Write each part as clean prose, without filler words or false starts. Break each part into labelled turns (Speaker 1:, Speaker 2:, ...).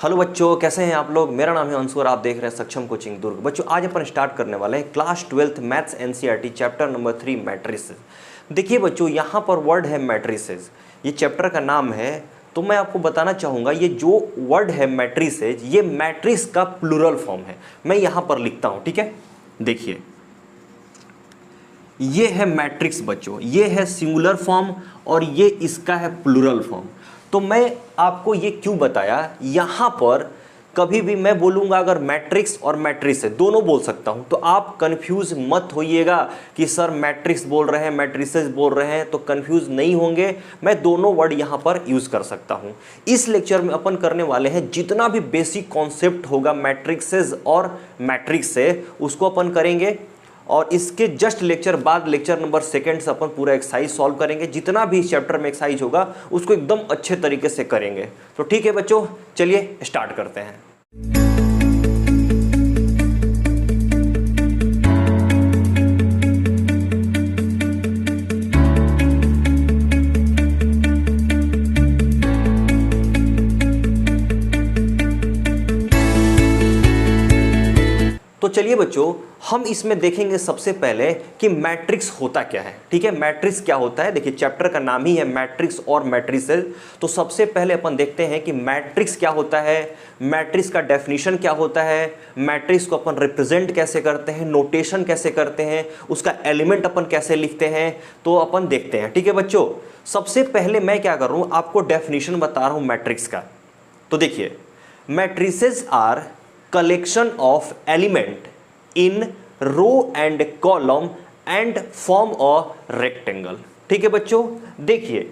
Speaker 1: Hello बच्चों, कैसे हैं आप लोग। मेरा नाम है अंशु और आप देख रहे हैं सक्षम कोचिंग दुर्ग। बच्चों आज अपन स्टार्ट करने वाले हैं class 12th maths NCERT chapter number 3 matrices. देखिए बच्चों, यहाँ पर वर्ड है मैट्रिसेस, ये चैप्टर का नाम है। तो मैं आपको बताना चाहूँगा ये जो वर्ड है मैट्रिसेस, ये मैट्रिक्स का प्लूरल फॉर्म है। मैं यहाँ पर लिखता हूँ, ठीक है। देखिए ये है मैट्रिक्स बच्चों, ये है सिंगुलर फॉर्म और ये इसका है प्लूरल फॉर्म। तो मैं आपको ये क्यों बताया, यहाँ पर कभी भी मैं बोलूँगा अगर मैट्रिक्स और मैट्रिस है दोनों बोल सकता हूँ, तो आप कंफ्यूज मत होइएगा कि सर मैट्रिक्स बोल रहे हैं मैट्रिसेस बोल रहे हैं, तो कंफ्यूज नहीं होंगे। मैं दोनों वर्ड यहाँ पर यूज़ कर सकता हूँ। इस लेक्चर में अपन करने वाले हैं जितना भी बेसिक कॉन्सेप्ट होगा मैट्रिक्सेस और मैट्रिक्स से, उसको अपन करेंगे। और इसके जस्ट लेक्चर बाद लेक्चर नंबर 2 से अपन पूरा एक्सरसाइज सॉल्व करेंगे। जितना भी इस चैप्टर में एक्सरसाइज होगा उसको एकदम अच्छे तरीके से करेंगे। तो ठीक है बच्चों, चलिए स्टार्ट करते हैं। तो चलिए बच्चों, हम इसमें देखेंगे सबसे पहले कि मैट्रिक्स होता क्या है। ठीक है, मैट्रिक्स क्या होता है। देखिए चैप्टर का नाम ही है मैट्रिक्स और मैट्रिसेस। तो सबसे पहले अपन देखते हैं कि मैट्रिक्स क्या होता है, मैट्रिक्स का डेफिनेशन क्या होता है, मैट्रिक्स को अपन रिप्रेजेंट कैसे करते हैं, नोटेशन कैसे करते हैं, उसका एलिमेंट अपन कैसे लिखते हैं, तो अपन देखते हैं। ठीक है बच्चों, सबसे पहले मैं क्या कर रहा हूँ, आपको डेफिनेशन बता रहा हूँ मैट्रिक्स का। तो देखिए, matrices are collection of element in row and column and form a rectangle। ठीक है बच्चों, देखिए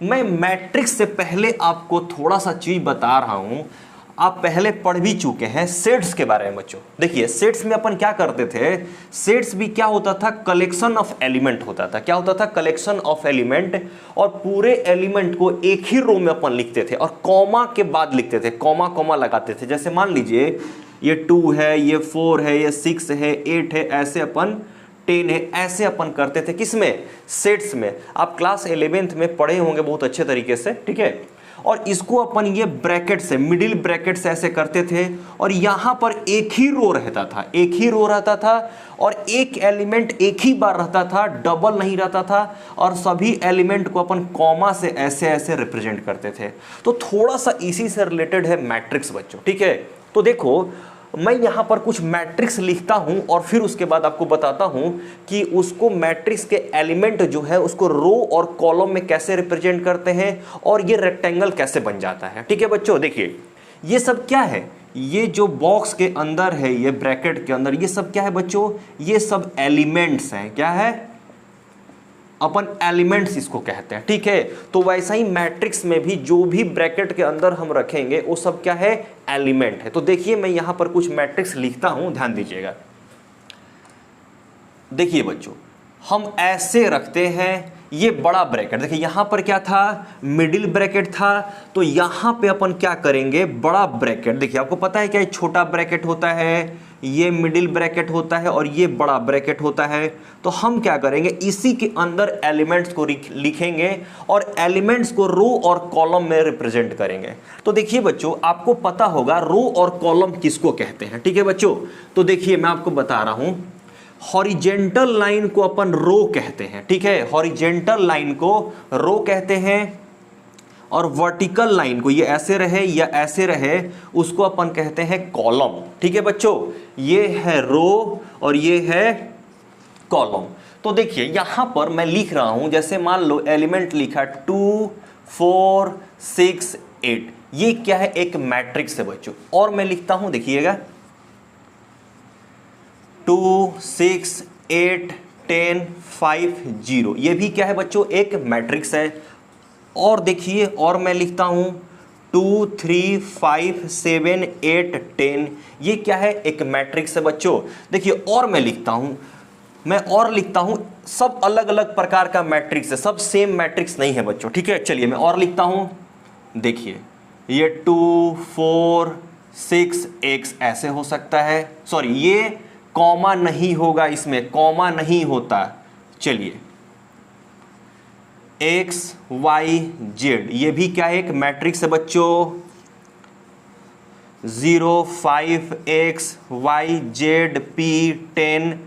Speaker 1: मैं मैट्रिक्स से पहले आपको थोड़ा सा चीज बता रहा हूं। आप पहले पढ़ भी चुके हैं सेट्स के बारे में बच्चों। देखिए सेट्स में अपन क्या करते थे, सेट्स भी क्या होता था, कलेक्शन ऑफ एलिमेंट होता था। क्या होता था, कलेक्शन ऑफ एलिमेंट। और पूरे एलिमेंट को एक ही रो में अपन लिखते थे और कॉमा के बाद लिखते थे, कॉमा कॉमा लगाते थे। जैसे मान लीजिए ये 2 है, ये 4 है, ये 6 है, 8 है, ऐसे अपन 10 है, ऐसे अपन करते थे। किसमें, सेट्स में। आप क्लास 11th में पढ़े होंगे बहुत अच्छे तरीके से। ठीक है, और इसको अपन ये ब्रैकेट से, मिडिल ब्रैकेट से ऐसे करते थे और यहां पर एक ही रो रहता था, एक ही रो रहता था और एक एलिमेंट एक ही बार रहता था, डबल नहीं रहता था। और सभी एलिमेंट को अपन कॉमा से ऐसे ऐसे रिप्रेजेंट करते थे। तो थोड़ा सा इसी से रिलेटेड है मैट्रिक्स बच्चों। ठीक है, तो देखो मैं यहां पर कुछ मैट्रिक्स लिखता हूं और फिर उसके बाद आपको बताता हूं कि उसको मैट्रिक्स के एलिमेंट जो है उसको रो और कॉलम में कैसे रिप्रेजेंट करते हैं और ये रेक्टेंगल कैसे बन जाता है। ठीक है बच्चों, देखिए ये सब क्या है, ये जो बॉक्स के अंदर है, ये ब्रैकेट के अंदर, ये सब क्या है बच्चों, ये सब एलिमेंट्स हैं। क्या है, अपन एलिमेंट्स इसको कहते हैं। ठीक है, तो वैसा ही मैट्रिक्स में भी जो भी ब्रैकेट के अंदर हम रखेंगे वो सब क्या है, एलिमेंट है। तो देखिए मैं यहां पर कुछ मैट्रिक्स लिखता हूं, ध्यान दीजिएगा। देखिए बच्चों, हम ऐसे रखते हैं, ये बड़ा ब्रैकेट, देखिए यहां पर क्या था, मिडिल ब्रैकेट था। तो यहां पे अपन क्या करेंगे, बड़ा ब्रैकेट। देखिए आपको पता है क्या, ये छोटा ब्रैकेट होता है, ये मिडिल ब्रैकेट होता है और ये बड़ा ब्रैकेट होता है। तो हम क्या करेंगे, इसी के अंदर एलिमेंट्स को लिखेंगे और एलिमेंट्स को रो और कॉलम में रिप्रेजेंट करेंगे। तो देखिए बच्चों, आपको पता होगा रो और कॉलम किसको कहते हैं। ठीक है बच्चों, तो देखिए मैं आपको बता रहा हूं, हॉरिजेंटल लाइन को अपन रो कहते हैं। ठीक है, हॉरिजेंटल लाइन को रो कहते हैं और वर्टिकल लाइन को, ये ऐसे रहे या ऐसे रहे, उसको अपन कहते हैं कॉलम। ठीक है बच्चों, ये है रो और ये है कॉलम। तो देखिए यहां पर मैं लिख रहा हूं, जैसे मान लो एलिमेंट लिखा 2 4 6 8, ये क्या है, एक मैट्रिक्स है बच्चों। और मैं लिखता हूं, देखिएगा 2 6 8 10 5 0, ये भी क्या है बच्चों, एक मैट्रिक्स है। और देखिए, और मैं लिखता हूं 2 3 5 7 8 10, ये क्या है, एक मैट्रिक्स है बच्चों। देखिए और मैं लिखता हूं, सब अलग अलग प्रकार का मैट्रिक्स है, सब सेम मैट्रिक्स नहीं है बच्चों। ठीक है, चलिए मैं और लिखता हूं, देखिए ये 2 4 6 x ऐसे हो सकता है। सॉरी, ये कॉमा नहीं होगा, इसमें कॉमा नहीं होता। चलिए एक्स वाई जेड, ये भी क्या है, एक मैट्रिक्स है बच्चों। 0 5 x y z p 10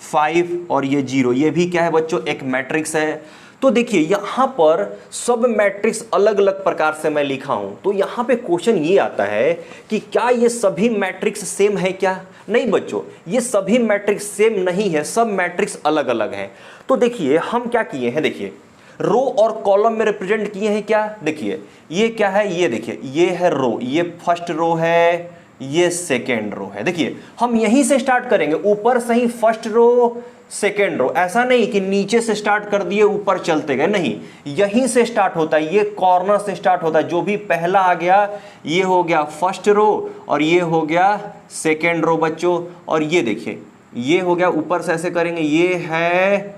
Speaker 1: 5 और ये 0, ये भी क्या है बच्चों, एक मैट्रिक्स है। तो देखिए यहां पर सब मैट्रिक्स अलग अलग प्रकार से मैं लिखा हूं, तो यहां पे क्वेश्चन ये आता है कि क्या ये सभी मैट्रिक्स सेम है क्या? नहीं बच्चों, ये सभी मैट्रिक्स सेम नहीं है, सब मैट्रिक्स अलग अलग हैं। तो देखिए हम क्या किए हैं, देखिए रो और कॉलम में रिप्रेजेंट किए हैं क्या, देखिए ये क्या है, ये देखिए ये है रो, ये फर्स्ट रो है, ये सेकेंड रो है। देखिए हम यहीं से स्टार्ट करेंगे, ऊपर से ही फर्स्ट रो सेकेंड रो, ऐसा नहीं कि नीचे से स्टार्ट कर दिए ऊपर चलते गए, नहीं, यहीं से स्टार्ट होता है, ये कॉर्नर से स्टार्ट होता है। जो भी पहला आ गया ये हो गया फर्स्ट रो और ये हो गया सेकेंड रो बच्चों। और ये देखिए ये हो गया, ऊपर से ऐसे करेंगे, ये है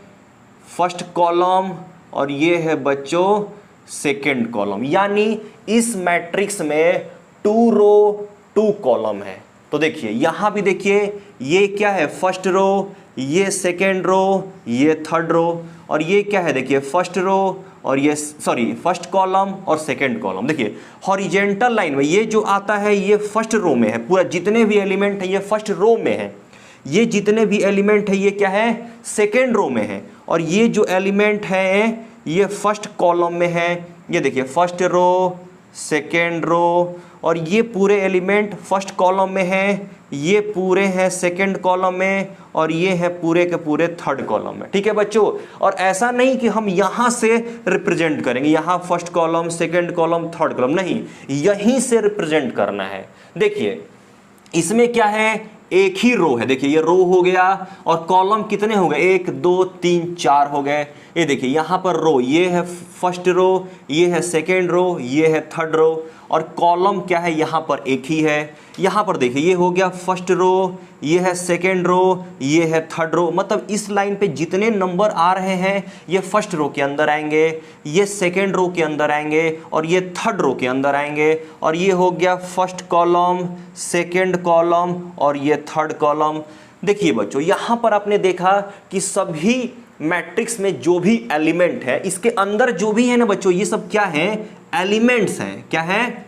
Speaker 1: फर्स्ट कॉलम और ये है बच्चों सेकेंड कॉलम, यानी इस मैट्रिक्स में 2 रो 2 कॉलम है। तो देखिए यहां भी देखिए ये क्या है, फर्स्ट रो, ये सेकेंड रो, ये थर्ड रो, और ये क्या है देखिए फर्स्ट रो और ये फर्स्ट कॉलम और सेकेंड कॉलम। देखिए हॉरिजेंटल लाइन में ये जो आता है ये फर्स्ट रो में है, पूरा जितने भी एलिमेंट है ये फर्स्ट रो में है, ये जितने भी एलिमेंट है ये क्या है, सेकेंड रो में है, और ये जो एलिमेंट है ये फर्स्ट कॉलम में है। ये देखिए फर्स्ट रो सेकेंड रो, और ये पूरे एलिमेंट फर्स्ट कॉलम में है, ये पूरे हैं सेकेंड कॉलम में, और ये है पूरे के पूरे थर्ड कॉलम में। ठीक है बच्चों, और ऐसा नहीं कि हम यहां से रिप्रेजेंट करेंगे, यहां first column second column third column, नहीं, यहीं से रिप्रेजेंट करना है। देखिए इसमें क्या है, एक ही रो है, देखिए ये रो हो गया, और कॉलम कितने हो गए, 1 2 3 4 हो गए। ये देखिए यहाँ पर रो, ये है फर्स्ट रो, ये है सेकेंड रो, ये है थर्ड रो, और कॉलम क्या है यहाँ पर एक ही है। यहाँ पर देखिए ये हो गया फर्स्ट रो, ये है सेकेंड रो, ये है थर्ड रो, मतलब इस लाइन पे जितने नंबर आ रहे हैं ये फर्स्ट रो के अंदर आएंगे, ये सेकेंड रो के अंदर आएंगे, और ये थर्ड रो के अंदर आएंगे। और ये हो गया फर्स्ट कॉलम, सेकेंड कॉलम और ये थर्ड कॉलम। देखिए बच्चों यहाँ पर आपने देखा कि सभी मैट्रिक्स में जो भी एलिमेंट है, इसके अंदर जो भी है ना बच्चों, ये सब क्या है, एलिमेंट्स हैं। क्या है,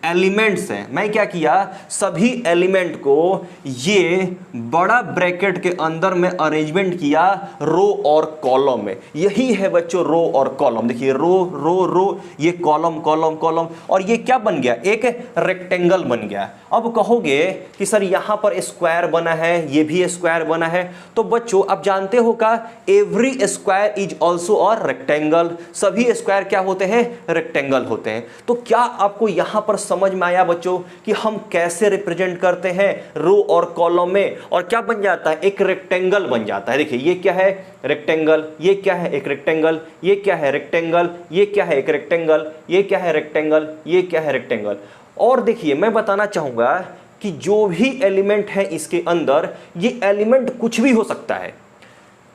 Speaker 1: एलिमेंट्स हैं। मैं क्या किया, सभी एलिमेंट को ये बड़ा ब्रैकेट के अंदर में अरेंजमेंट किया रो और कॉलम में। यही है बच्चों रो और कॉलम। देखिए रो रो रो, ये कॉलम कॉलम कॉलम, और ये क्या बन गया, एक रेक्टेंगल बन गया। अब कहोगे कि सर यहां पर स्क्वायर बना है, ये भी स्क्वायर बना है, तो बच्चों आप जानते हो का, every square is also a rectangle. सभी स्क्वायर क्या होते हैं, रेक्टेंगल होते हैं। तो क्या आपको यहां पर समझ में आया बच्चों कि हम कैसे रिप्रेजेंट करते हैं रो और कॉलम में, और क्या बन जाता है, एक रेक्टेंगल बन जाता है। देखिए ये क्या है, रेक्टेंगल, ये क्या है, एक रेक्टेंगल, ये क्या है, रेक्टेंगल, ये क्या है, एक रेक्टेंगल, ये क्या है, रेक्टेंगल, ये क्या है, रेक्टेंगल। और देखिए मैं बताना चाहूंगा कि जो भी एलिमेंट है इसके अंदर, ये एलिमेंट कुछ भी हो सकता है,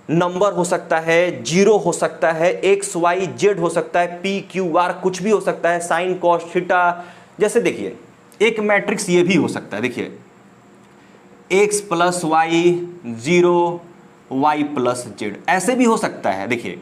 Speaker 1: नंबर हो सकता है, जीरो हो सकता है, एक्स वाई जेड हो सकता है, पी क्यू आर कुछ भी हो सकता है, साइन कॉस थीटा। जैसे देखिए एक मैट्रिक्स ये भी हो सकता है, देखिए x plus y 0 y plus z, ऐसे भी हो सकता है। देखिए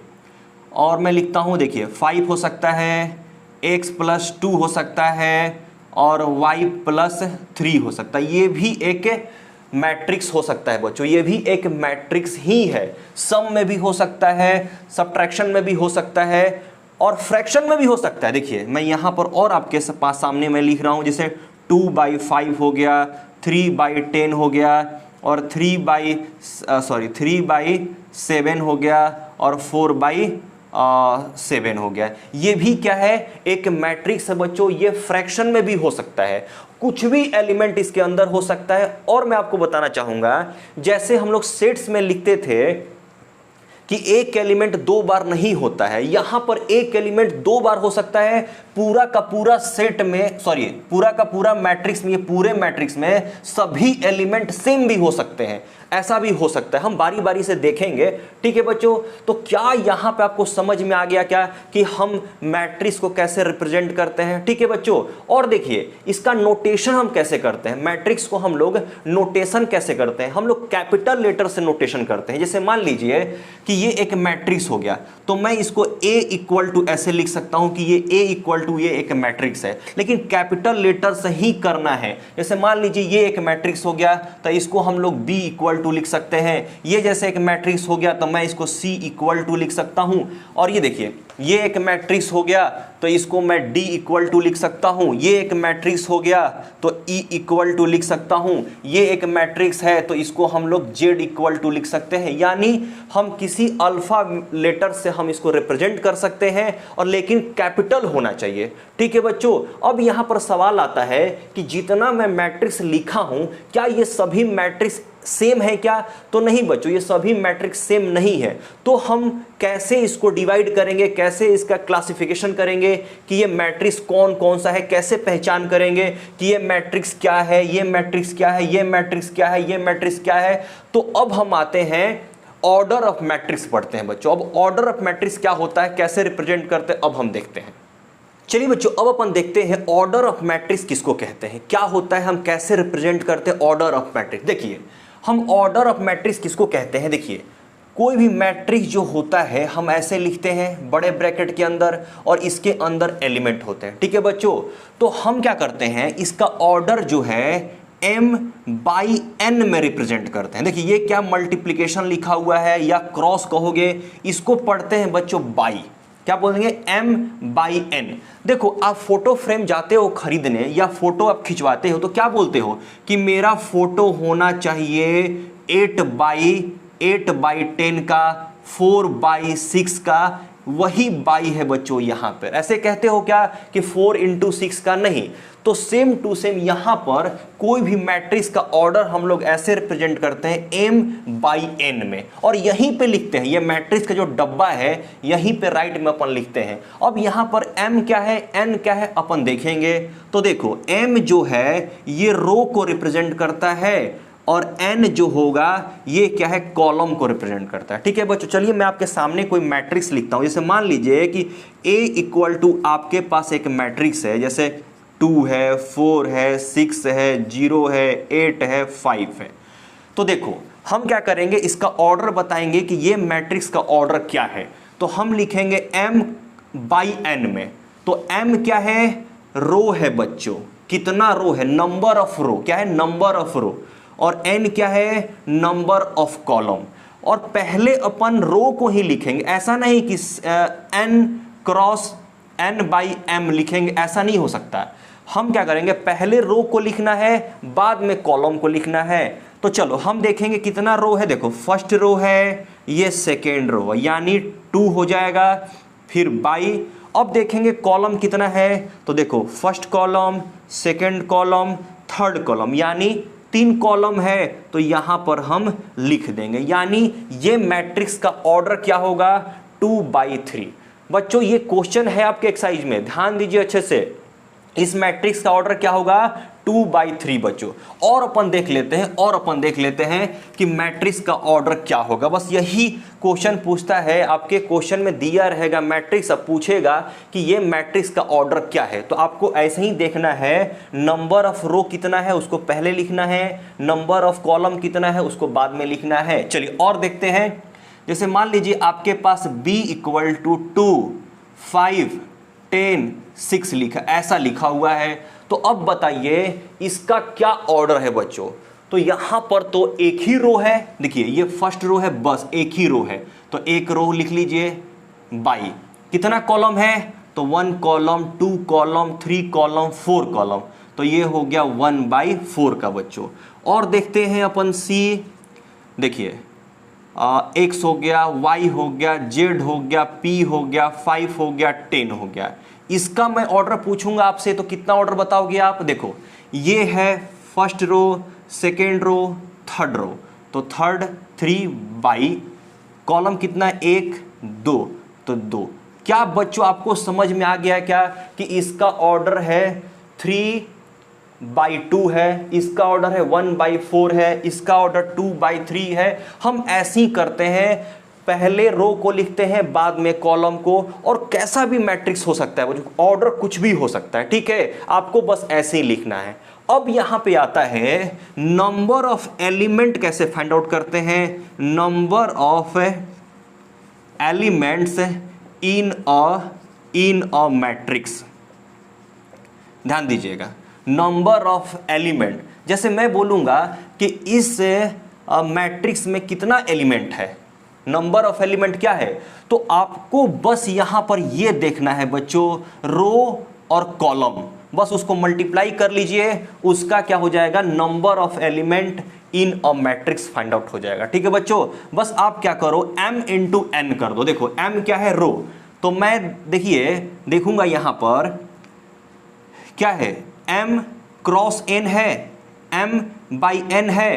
Speaker 1: और मैं लिखता हूं, देखिए 5 हो सकता है, एक्स प्लस 2 हो सकता है, और वाई प्लस 3 हो सकता है। ये भी एक मैट्रिक्स हो सकता है बच्चों, ये भी एक मैट्रिक्स ही है। सम में भी हो सकता है, सब्ट्रैक्शन में भी हो सकता है, और फ्रैक्शन में भी हो सकता है। देखिए मैं यहाँ पर और आपके पास सामने में लिख रहा हूँ, जैसे 2/5 हो गया, 3/10 हो गया, और 3/7 हो गया, और 4/7 हो गया। ये भी क्या है, एक मैट्रिक्स है बच्चों। ये फ्रैक्शन में भी हो सकता है, कुछ भी एलिमेंट इसके अंदर हो सकता है। और मैं आपको बताना चाहूंगा, जैसे हम लोग सेट्स में लिखते थे कि एक एलिमेंट 2 बार नहीं होता है, यहां पर एक एलिमेंट 2 बार हो सकता है। पूरा का पूरा सेट में, पूरा का पूरा मैट्रिक्स में, ये पूरे मैट्रिक्स में सभी एलिमेंट सेम भी हो सकते हैं। ऐसा भी हो सकता है, हम बारी बारी से देखेंगे। ठीक है बच्चों, तो क्या यहाँ पे आपको समझ में आ गया क्या कि हम मैट्रिक्स को कैसे रिप्रेजेंट करते हैं? ठीक है बच्चों, और देखिए इसका नोटेशन हम कैसे करते हैं, मैट्रिक्स को हम लोग नोटेशन कैसे करते हैं, हम लोग कैपिटल लेटर से नोटेशन करते हैं। जैसे मान लीजिए कि ये एक मैट्रिक्स हो गया, तो मैं इसको A इक्वल टू ऐसे लिख सकता हूं कि ये A इक्वल टू ये एक मैट्रिक्स है, लेकिन कैपिटल लेटर से ही करना है। जैसे मान लीजिए ये एक मैट्रिक्स हो गया, तो इसको हम लोग B इक्वल टू लिख सकते हैं। ये जैसे एक मैट्रिक्स हो गया तो मैं इसको C इक्वल टू लिख सकता हूं। और ये देखिए ये एक मैट्रिक्स हो गया तो इसको मैं D इक्वल टू लिख सकता हूं। ये एक मैट्रिक्स हो गया तो E इक्वल टू लिख सकता हूं। ये एक मैट्रिक्स है तो इसको हम लोग Z इक्वल टू लिख सकते हैं। यानी हम किसी अल्फा लेटर से हम इसको रिप्रेजेंट कर सकते हैं, और लेकिन कैपिटल होना चाहिए। ठीक है बच्चों, अब यहां पर सवाल आता है कि जितना मैं मैट्रिक्स लिखा हूं क्या ये सभी मैट्रिक्स सेम है क्या? तो नहीं बच्चों, ये सभी मैट्रिक्स सेम नहीं है। तो हम कैसे इसको डिवाइड करेंगे, कैसे इसका क्लासिफिकेशन करेंगे कि ये मैट्रिक्स कौन कौन सा है, कैसे पहचान करेंगे कि ये मैट्रिक्स क्या है, ये मैट्रिक्स क्या है, ये मैट्रिक्स क्या है, ये मैट्रिक्स क्या है? तो अब हम आते हैं ऑर्डर ऑफ मैट्रिक्स पढ़ते हैं बच्चों। अब ऑर्डर ऑफ मैट्रिक्स क्या होता है, कैसे रिप्रेजेंट करते हैं, अब हम देखते हैं। चलिए बच्चों, अब अपन देखते हैं ऑर्डर ऑफ मैट्रिक्स किसको कहते हैं, क्या होता है, हम कैसे रिप्रेजेंट करते हैं ऑर्डर ऑफ मैट्रिक्स। देखिए हम ऑर्डर ऑफ मैट्रिक्स किसको कहते हैं, देखिए कोई भी मैट्रिक्स जो होता है हम ऐसे लिखते हैं बड़े ब्रैकेट के अंदर, और इसके अंदर एलिमेंट होते हैं। ठीक है बच्चों, तो हम क्या करते हैं, इसका ऑर्डर जो है m/n में रिप्रेजेंट करते हैं। देखिए ये क्या मल्टीप्लिकेशन लिखा हुआ है या क्रॉस कहोगे, इसको पढ़ते हैं बच्चों बाई, क्या बोलेंगे, m/n। देखो आप फोटो फ्रेम जाते हो खरीदने या फोटो आप खिंचवाते हो तो क्या बोलते हो कि मेरा फोटो होना चाहिए 8/10 का, 4/6 का, वही बाई है बच्चों यहां पर। ऐसे कहते हो क्या कि 4x6 का, नहीं। तो सेम टू सेम यहां पर कोई भी मैट्रिक्स का ऑर्डर हम लोग ऐसे रिप्रेजेंट करते हैं m/n में, और यहीं पे लिखते हैं। ये मैट्रिक्स का जो डब्बा है यहीं पे राइट में अपन लिखते हैं। अब यहां पर m क्या है, n क्या है, अपन देखेंगे। तो देखो m जो है ये रो को रिप्रेजेंट करता है, और n जो होगा ये क्या है, कॉलम को रिप्रेजेंट करता है। ठीक है बच्चों, चलिए मैं आपके सामने कोई मैट्रिक्स लिखता हूं। जैसे मान लीजिए कि a इक्वल टू आपके पास एक मैट्रिक्स है, जैसे 2 है, 4 है, 6 है, 0 है, 8 है, 5 है। तो देखो हम क्या करेंगे, इसका ऑर्डर बताएंगे कि ये मैट्रिक्स का ऑर्डर क्या है। तो हम लिखेंगे m/n में। तो m क्या है, रो है बच्चों, कितना रो है, नंबर ऑफ रो, क्या है, नंबर ऑफ रो, और n क्या है, नंबर ऑफ कॉलम। और पहले अपन रो को ही लिखेंगे, ऐसा नहीं कि n क्रॉस n/m लिखेंगे, ऐसा नहीं हो सकता। हम क्या करेंगे, पहले रो को लिखना है, बाद में कॉलम को लिखना है। तो चलो हम देखेंगे कितना रो है। देखो फर्स्ट रो है, ये सेकेंड रो है, यानी 2 हो जाएगा, फिर बाई। अब देखेंगे कॉलम कितना है, तो देखो first column, second column, third column, यानी 3 कॉलम है, तो यहां पर हम लिख देंगे। यानी ये मैट्रिक्स का ऑर्डर क्या होगा, 2/3। बच्चों ये क्वेश्चन है आपके एक्सरसाइज में, ध्यान दीजिए अच्छे से। इस मैट्रिक्स का ऑर्डर क्या होगा, 2/3 बच्चों। और अपन देख लेते हैं कि मैट्रिक्स का ऑर्डर क्या होगा। बस यही क्वेश्चन पूछता है, आपके क्वेश्चन में दिया रहेगा मैट्रिक्स, अब पूछेगा कि ये मैट्रिक्स का ऑर्डर क्या है। तो आपको ऐसे ही देखना है, नंबर ऑफ रो कितना है उसको पहले लिखना है, नंबर ऑफ कॉलम कितना है उसको बाद में लिखना है। चलिए और देखते हैं। जैसे मान लीजिए आपके पास b इक्वल टू 2, 5, 10, 6 लिखा, ऐसा लिखा हुआ है। तो अब बताइए इसका क्या ऑर्डर है बच्चों। तो यहां पर तो एक ही रो है, देखिए ये फर्स्ट रो है, बस एक ही रो है, तो एक रो लिख लीजिए बाई। कितना कॉलम है, तो 1 कॉलम, 2 कॉलम, 3 कॉलम, 4 कॉलम, तो ये हो गया 1/4 का बच्चों। और देखते हैं अपन सी, देखिए x हो गया, y हो गया, z हो गया, p हो गया, 5 हो गया, 10 हो गया। इसका मैं ऑर्डर पूछूंगा आपसे तो कितना ऑर्डर बताओगे आप। देखो ये है first row, second row, third row, तो थर्ड 3/, कॉलम कितना, 1, 2, तो 2। क्या बच्चों आपको समझ में आ गया क्या कि इसका ऑर्डर है 3 बाई 2 है, इसका ऑर्डर है 1/4 है, इसका ऑर्डर 2/3 है। हम ऐसे ही करते हैं, पहले रो को लिखते हैं बाद में कॉलम को, और कैसा भी मैट्रिक्स हो सकता है, वो ऑर्डर कुछ भी हो सकता है, ठीक है, आपको बस ऐसे ही लिखना है। अब यहां पे आता है नंबर ऑफ एलिमेंट कैसे फाइंड आउट करते हैं, number of elements in a matrix. ध्यान दीजिएगा, नंबर ऑफ एलिमेंट, जैसे मैं बोलूंगा कि इस मैट्रिक्स में कितना एलिमेंट है, नंबर ऑफ एलिमेंट क्या है, तो आपको बस यहां पर यह देखना है बच्चों, रो और कॉलम, बस उसको मल्टीप्लाई कर लीजिए, उसका क्या हो जाएगा, number of element in a matrix find out हो जाएगा। ठीक है बच्चों, बस आप क्या करो, m इंटू एन कर दो। देखो m क्या है, रो, तो मैं देखिए देखूंगा यहां पर क्या है, m क्रॉस n है, m बाई n है,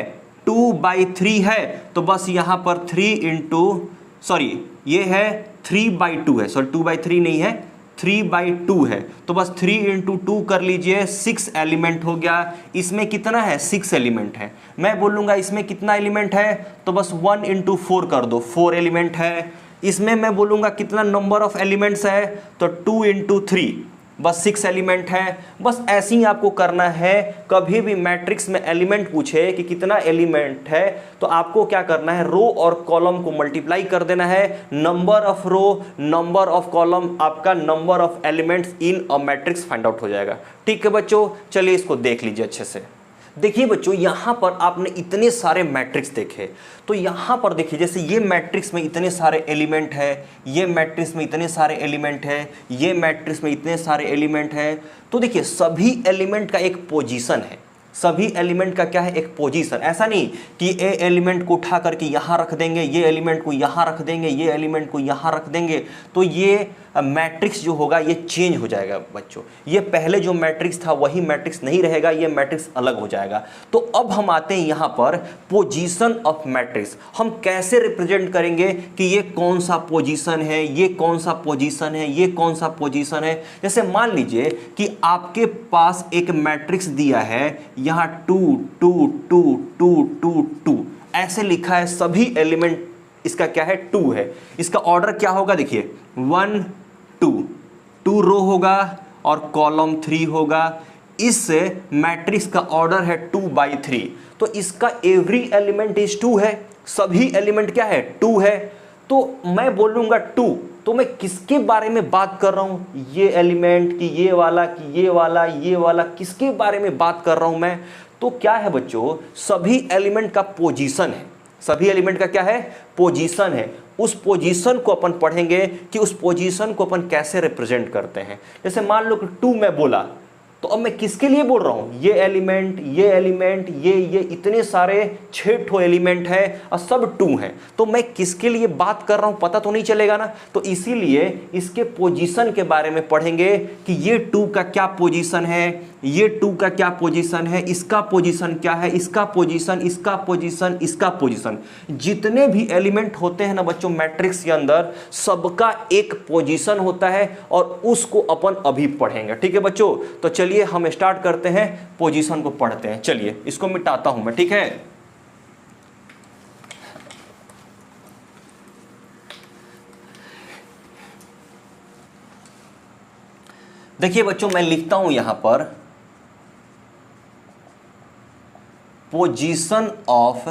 Speaker 1: 2/3 है, तो बस यहां पर 3 इंटू, सॉरी ये है 3/2 है, सॉरी 2/3 नहीं है, 3/2 है, तो बस 3 इंटू 2 कर लीजिए, 6 एलिमेंट हो गया। इसमें कितना है, 6 एलिमेंट है। मैं बोलूंगा इसमें कितना एलिमेंट है, तो बस 1 इंटू 4 कर दो, 4 एलिमेंट है। इसमें मैं बोलूंगा कितना नंबर ऑफ एलिमेंट्स है, तो 2 इंटू 3, बस 6 एलिमेंट है। बस ऐसे ही आपको करना है, कभी भी मैट्रिक्स में एलिमेंट पूछे कि कितना एलिमेंट है, तो आपको क्या करना है, रो और कॉलम को मल्टीप्लाई कर देना है, number of row, number of column, आपका number of elements in a matrix find out हो जाएगा। ठीक है बच्चों, चलिए इसको देख लीजिए अच्छे से। देखिए बच्चों, यहां पर आपने इतने सारे मैट्रिक्स देखे, तो यहां पर देखिए, जैसे ये मैट्रिक्स में इतने सारे एलिमेंट है, ये मैट्रिक्स में इतने सारे एलिमेंट है, ये मैट्रिक्स में इतने सारे एलिमेंट है, तो देखिए सभी एलिमेंट का एक पोजीशन है, सभी एलिमेंट का क्या है, एक पोजीशन। ऐसा नहीं कि ये एलिमेंट को उठा करके यहां रख देंगे, ये एलिमेंट को यहां रख देंगे, ये एलिमेंट को यहां रख देंगे, तो ये मैट्रिक्स जो होगा ये चेंज हो जाएगा बच्चों। ये पहले जो मैट्रिक्स था वही मैट्रिक्स नहीं रहेगा, ये मैट्रिक्स अलग हो जाएगा। तो अब हम आते हैं यहाँ पर पोजीशन ऑफ मैट्रिक्स। हम कैसे रिप्रेजेंट करेंगे कि ये कौन सा पोजीशन है, ये कौन सा पोजीशन है, ये कौन सा पोजीशन है। जैसे मान लीजिए कि आपके पास एक मैट्रिक्स दिया है, यहाँ 2 2 2 2 2 2 ऐसे लिखा है, सभी एलिमेंट इसका क्या है, 2 है। इसका ऑर्डर क्या होगा, देखिए 1 2 रो होगा और कॉलम 3 होगा। इस मैट्रिक्स का ऑर्डर है 2/3, तो इसका एवरी एलिमेंट इज 2 है, सभी एलिमेंट क्या है, 2 है। तो मैं बोलूंगा 2, तो मैं किसके बारे में बात कर रहा हूं, ये एलिमेंट कि ये वाला, कि ये वाला, ये वाला, किसके बारे में बात कर रहा हूं मैं, तो क्या है बच्चों, सभी एलिमेंट का पोजीशन है, सभी एलिमेंट का क्या है, पोजीशन है। उस पोजीशन को अपन पढ़ेंगे कि उस पोजीशन को अपन कैसे रिप्रेजेंट करते हैं। जैसे मान लो कि 2 मैं बोला, तो अब मैं किसके लिए बोल रहा हूं, ये एलिमेंट, ये एलिमेंट, ये इतने सारे 6 ठो एलिमेंट है और सब 2 हैं, तो मैं किसके लिए बात कर रहा हूं पता तो नहीं चलेगा ना। तो इसीलिए इसके पोजीशन के बारे में पढ़ेंगे कि ये 2 का क्या पोजीशन है, ये 2 का क्या पोजीशन है, इसका पोजीशन क्या है, इसका पोजीशन, इसका पोजीशन, इसका पोजीशन। जितने भी एलिमेंट होते हैं ना बच्चों मैट्रिक्स के अंदर, सबका एक पोजीशन होता है और उसको अपन अभी पढ़ेंगे। ठीक है बच्चों, तो चलिए हम स्टार्ट करते हैं, पोजीशन को पढ़ते हैं। चलिए इसको मिटाता हूं मैं, ठीक है। देखिए बच्चों, मैं लिखता हूं यहां पर position of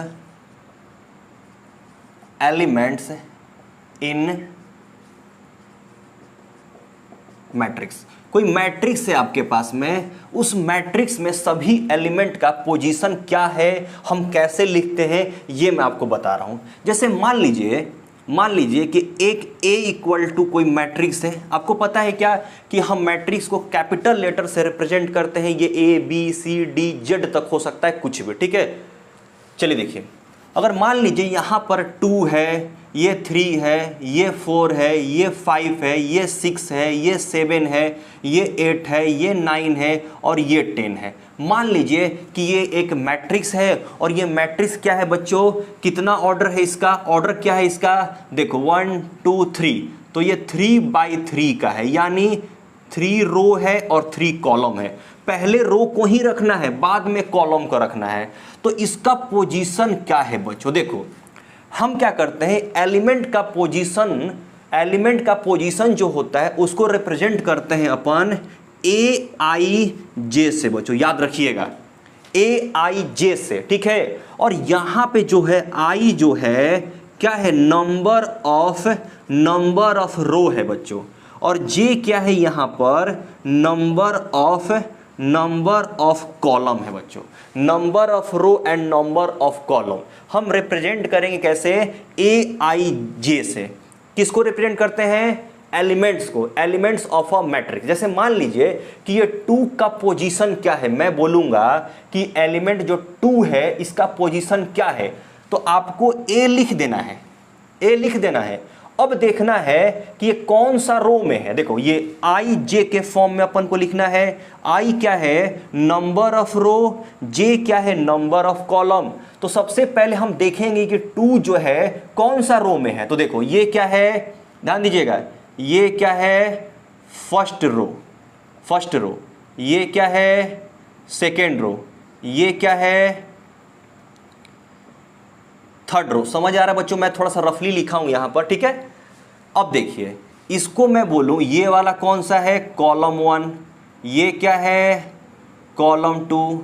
Speaker 1: elements in matrix. कोई मैट्रिक्स है आपके पास में, उस मैट्रिक्स में सभी एलिमेंट का पोजीशन क्या है, हम कैसे लिखते हैं, ये मैं आपको बता रहा हूं। जैसे मान लीजिए कि एक A इक्वल टू कोई मैट्रिक्स है। आपको पता है क्या कि हम मैट्रिक्स को कैपिटल लेटर से रिप्रेजेंट करते हैं, ये A B C D Z तक हो सकता है, कुछ भी, ठीक है। चलिए देखिए, अगर मान लीजिए यहाँ पर 2 है, ये 3 है, ये 4 है, ये 5 है, ये 6 है, ये 7 है, ये 8 है, ये 9 है और ये 10 है। मान लीजिए कि ये एक मैट्रिक्स है और ये मैट्रिक्स क्या है बच्चों, कितना ऑर्डर है इसका, ऑर्डर क्या है इसका, देखो 1 2 3, तो ये 3/3 का है, यानी 3 रो है और 3 कॉलम है। पहले रो को ही रखना है, बाद में कॉलम को रखना है। तो इसका पोजीशन क्या है बच्चों, देखो हम क्या करते हैं, एलिमेंट का पोजीशन जो होता है उसको रिप्रेजेंट करते हैं अपन ए आई जे से बच्चों, याद रखिएगा ए आई जे से, ठीक है। और यहां पे जो है आई जो है क्या है, नंबर ऑफ रो है बच्चों, और जे क्या है यहां पर नंबर ऑफ कॉलम है बच्चों, number of row and number of column. हम रिप्रेजेंट करेंगे कैसे, ए आई जे से। किसको रिप्रेजेंट करते हैं, एलिमेंट्स को, एलिमेंट्स ऑफ अ मैट्रिक्स। जैसे मान लीजिए कि ये 2 का पोजीशन क्या है, मैं बोलूंगा कि एलिमेंट जो 2 है इसका पोजीशन क्या है, तो आपको ए लिख देना है, ए लिख देना है। अब देखना है कि ये कौन सा रो में है। देखो ये आई जे के फॉर्म में अपन को लिखना है। आई क्या है, नंबर ऑफ रो, जे क्या है, नंबर ऑफ कॉलम। तो सबसे पहले हम देखेंगे कि 2 जो है कौन सा रो में है। तो देखो ये क्या है, ध्यान दीजिएगा, ये क्या है, फर्स्ट रो, ये क्या है, सेकेंड रो, ये क्या है, थर्ड रो। समझ आ रहा है बच्चों, मैं थोड़ा सा रफली लिखा हूं यहां पर, ठीक है। अब देखिए इसको मैं बोलूं ये वाला कौन सा है, कॉलम 1, ये क्या है, कॉलम 2,